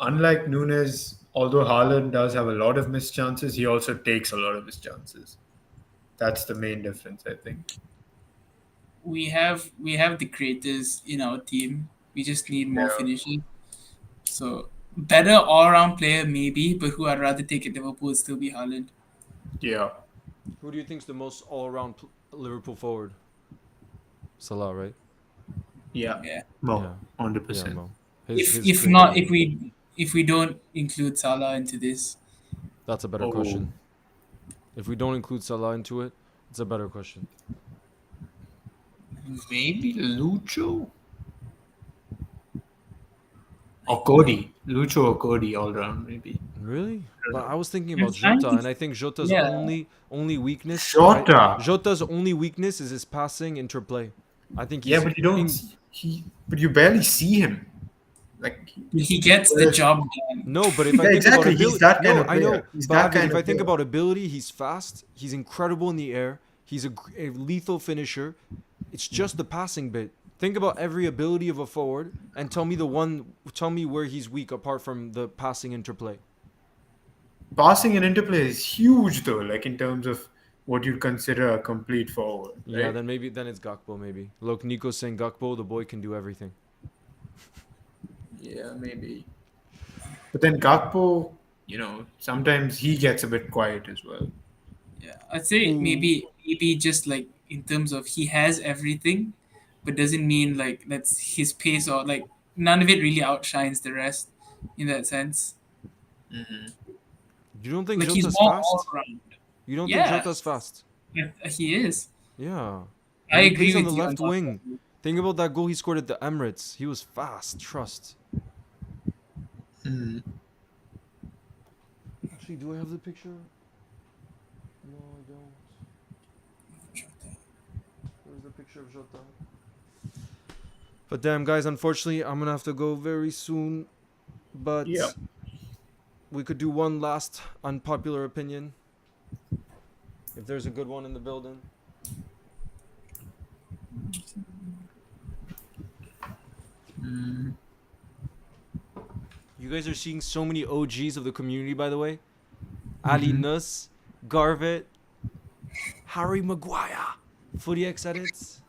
unlike Nunes, although Haaland does have a lot of missed chances, he also takes a lot of his chances. That's the main difference, I think. We have the creators in our team. We just need more Yeah. finishing. So better all-round player maybe, but who I'd rather take at Liverpool would still be Haaland. Yeah. Who do you think's the most all-around Liverpool forward? Salah, right? Yeah. Yeah. Mo. Yeah. 100%. Mo. If not, if we don't include Salah into this, That's a better Oh. question. If we don't include Salah into it, it's a better question. Maybe Lucho? Or Cody. Lucho or Cody all round, maybe. Really? But I was thinking about You're trying Jota, to- and I think Jota's yeah. only weakness. Jota. Jota's only weakness is his passing interplay. I think he's Yeah, but you don't. But you barely see him. Like he gets the job done. No, but if I Yeah, think exactly. about ability, He's that kind no, of I know. player. He's But that Avi, kind if of I think player. about ability, he's fast. He's incredible in the air. He's a lethal finisher. It's just the passing bit. Think about every ability of a forward and tell me where he's weak apart from the passing interplay. Passing and interplay is huge, though. Like in terms of what you'd consider a complete forward. Yeah, Right? then it's Gakpo maybe. Look, Nico's saying Gakpo, the boy can do everything. Yeah, maybe. But then Gakpo, sometimes he gets a bit quiet as well. Yeah, I'd say maybe just like in terms of he has everything, but doesn't mean like that's his pace or like none of it really outshines the rest in that sense. You don't think Like he's Jota's more all fast? round. You don't think Yeah, Jota's fast? yeah, he is. Yeah. I And he agree plays on with the you left on that. wing. Think about that goal he scored at the Emirates. He was fast. Trust. Actually, do I have the picture? No, I don't. Where's the picture of Jota? But damn, guys, unfortunately, I'm gonna have to go very soon. But Yeah. we could do one last unpopular opinion. If there's a good one in the building. You guys are seeing so many OGs of the community, by the way. Ali Nuss, Garvett, Harry Maguire, Footy X edits.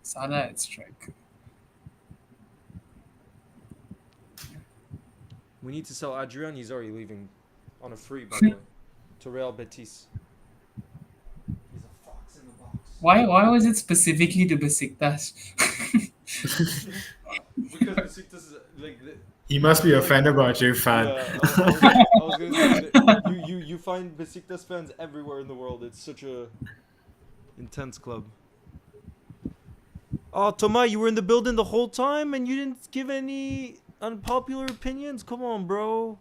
Salah at strike. We need to sell Adrian. He's already leaving on a free, by the way, to Real Betis. He's a fox in the box. Why was it specifically to Besiktas? Because Besiktas is like. He must be a Fenerbahce fan. I was gonna say that you find Besiktas fans everywhere in the world. It's such a intense club. Oh, Toma, you were in the building the whole time and you didn't give any unpopular opinions? Come on, bro.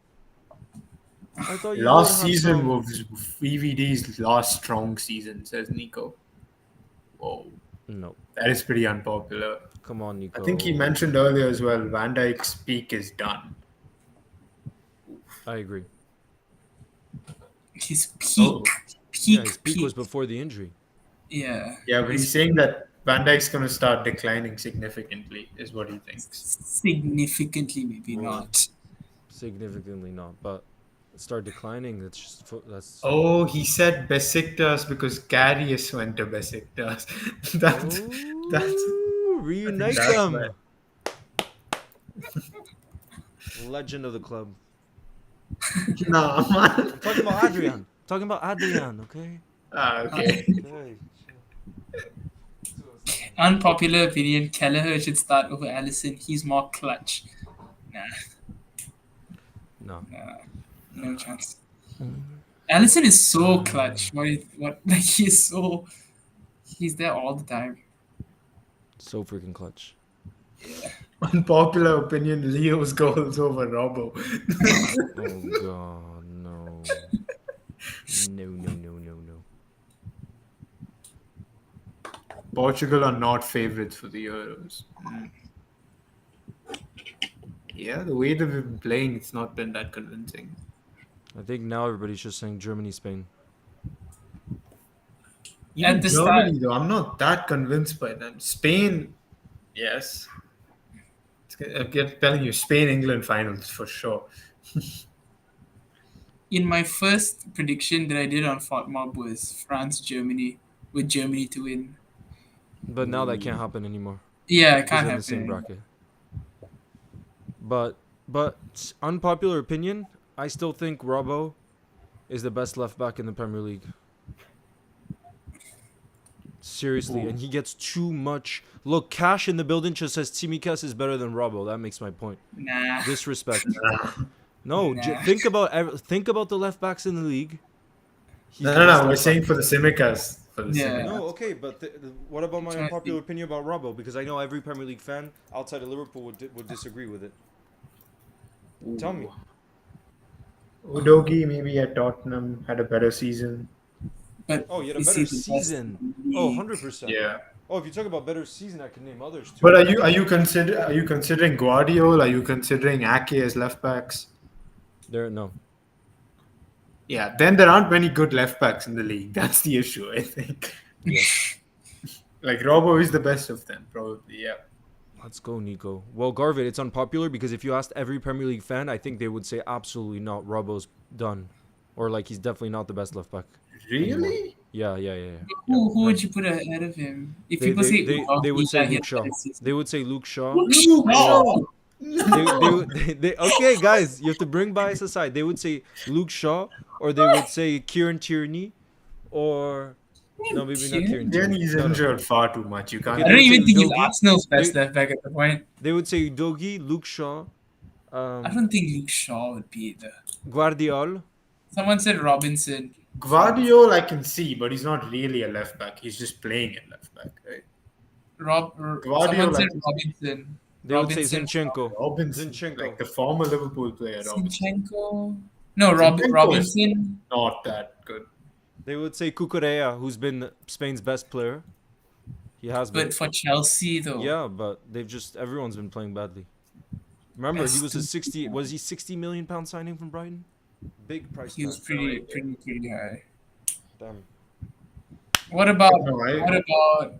I thought you Last would have season some. was VVD's last strong season, says Nico. Whoa, No, that is pretty unpopular. come on, Nico. I think he mentioned earlier as well, Van Dijk's peak is done. I agree. His peak, Oh. Yeah, his peak was before the injury. Yeah. Yeah, but he's saying that Van Dijk's going to start declining significantly, is what he thinks. Significantly, maybe Well, not. Significantly not, but start declining. That's. Oh, he said Besiktas because Karius went to Besiktas. that's Ooh, reunite that's them. why. Legend of the club. Nah, man. Talking about Adrian. Talking about Adrian, okay? Okay. Okay. Unpopular opinion: Kelleher should start over Allison. He's more clutch. Nah, No. no chance. Allison is so clutch. What like he's there all the time. So freaking clutch. Unpopular opinion: Leo's goals over Robbo. Oh god, no. No, no, no, no, no. Portugal are not favourites for the Euros. Yeah, the way they've been playing, it's not been that convincing. I think now everybody's just saying Germany, Spain. Even At the start, Germany, though, I'm not that convinced by them. Spain, yes. I'm telling you, Spain England finals for sure. in my first prediction that I did on FOTMob was France Germany with Germany to win. But now that can't happen anymore. Yeah, it Because can't they're in happen the same anymore. bracket. But unpopular opinion, I still think Robbo is the best left back in the Premier League. Seriously, and he gets too much. Look, Cash in the building just says Tsimikas is better than Robbo. That makes my point. Nah, Disrespect. No, nah. think about the left backs in the league. He's No, the no, best no. We're left saying back. for the Simicas. For the Yeah. Simicas. No, okay, but what about my Trying to unpopular think. opinion about Robbo? Because I know every Premier League fan outside of Liverpool would disagree with it. Tell me. Udogi maybe at Tottenham had a better season. But Oh, you had a is better he the best season. in the Oh, league? 100%. Yeah. Oh, if you talk about better season, I can name others too. But are you considering Guardiola? Are you considering Ake as left backs? No. Yeah, then there aren't many good left backs in the league. That's the issue, I think. Yes. Like Robbo is the best of them, probably. Yeah. Let's go, Nico. Well, Garvin, it's unpopular because if you asked every Premier League fan, I think they would say absolutely not. Robbo's done, or like he's definitely not the best left back anymore. Really? Yeah. Who would you put ahead of him? If They people they say they would Udogi, say he Luke had Shaw. better season. They would say Luke Shaw. Luke Shaw! Shaw! They okay, guys. You have to bring bias aside. They would say Luke Shaw, or they would say Kieran Tierney, or no, maybe not Kieran Then Tierney. he's No. injured far too much. You Okay, can't. I they don't would say even think he's Udogi. Arsenal's best They left back at the point. they would say Udogi, Luke Shaw, I don't think Luke Shaw would be the. Guardiol. Someone said Robinson. Guardiola I can see, but he's not really a left back. He's just playing at left back, right? Someone Guardiola, said I can see. Robinson. They would say Robinson. Zinchenko. Robinson, Zinchenko. like the former Liverpool player, Robinson. Zinchenko. No, Zinchenko is Robinson. not that good. They would say Cucurella, who's been Spain's best player. He has been. But for Chelsea, though. Yeah, but everyone's been playing badly. Remember, he was was he 60 million pound signing from Brighton? Big price He was tag. pretty high. Damn. What about No,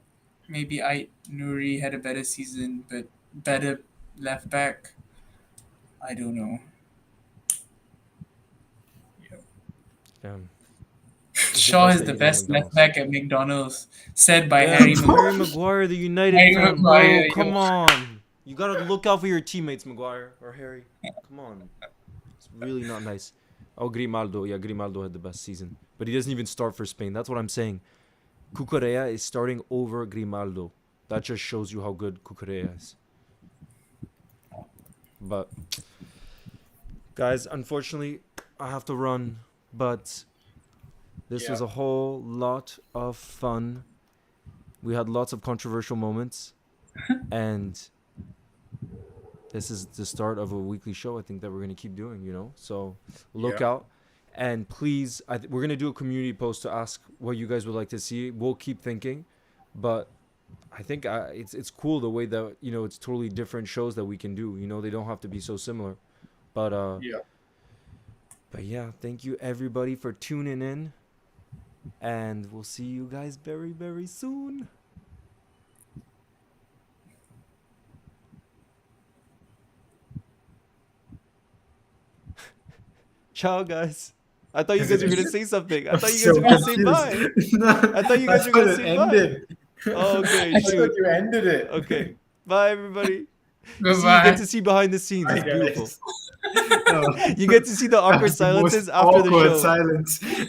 maybe Nuri had a better season, but better left back? I don't know. Damn. Shaw best is that the you know best left McDonald's. back at McDonald's, said by Damn, Harry Harry Maguire. Maguire, the United Harry fan, Maguire, bro. Come yo. on. You gotta look out for your teammates, Maguire or Harry. Come on. It's really not nice. Oh, Grimaldo. Yeah, Grimaldo had the best season. But he doesn't even start for Spain. That's what I'm saying. Cucurella is starting over Grimaldo. That just shows you how good Cucurella is. But, guys, unfortunately, I have to run. But this was a whole lot of fun. We had lots of controversial moments. And this is the start of a weekly show I think that we're going to keep doing, So look out. And please, we're going to do a community post to ask what you guys would like to see. We'll keep thinking. But I think it's cool the way that, it's totally different shows that we can do. They don't have to be so similar. But But yeah, thank you everybody for tuning in. And we'll see you guys very, very soon. Ciao, guys. I thought you guys were going to say something. I thought you guys were going to say bye. I thought you guys were going to say bye. Oh, okay, I shoot. thought you ended it. Okay. Bye, everybody. Goodbye. See, you get to see behind the scenes. Bye, It's beautiful. guys. No. You get to see the awkward That's the most silences after the awkward show. silence.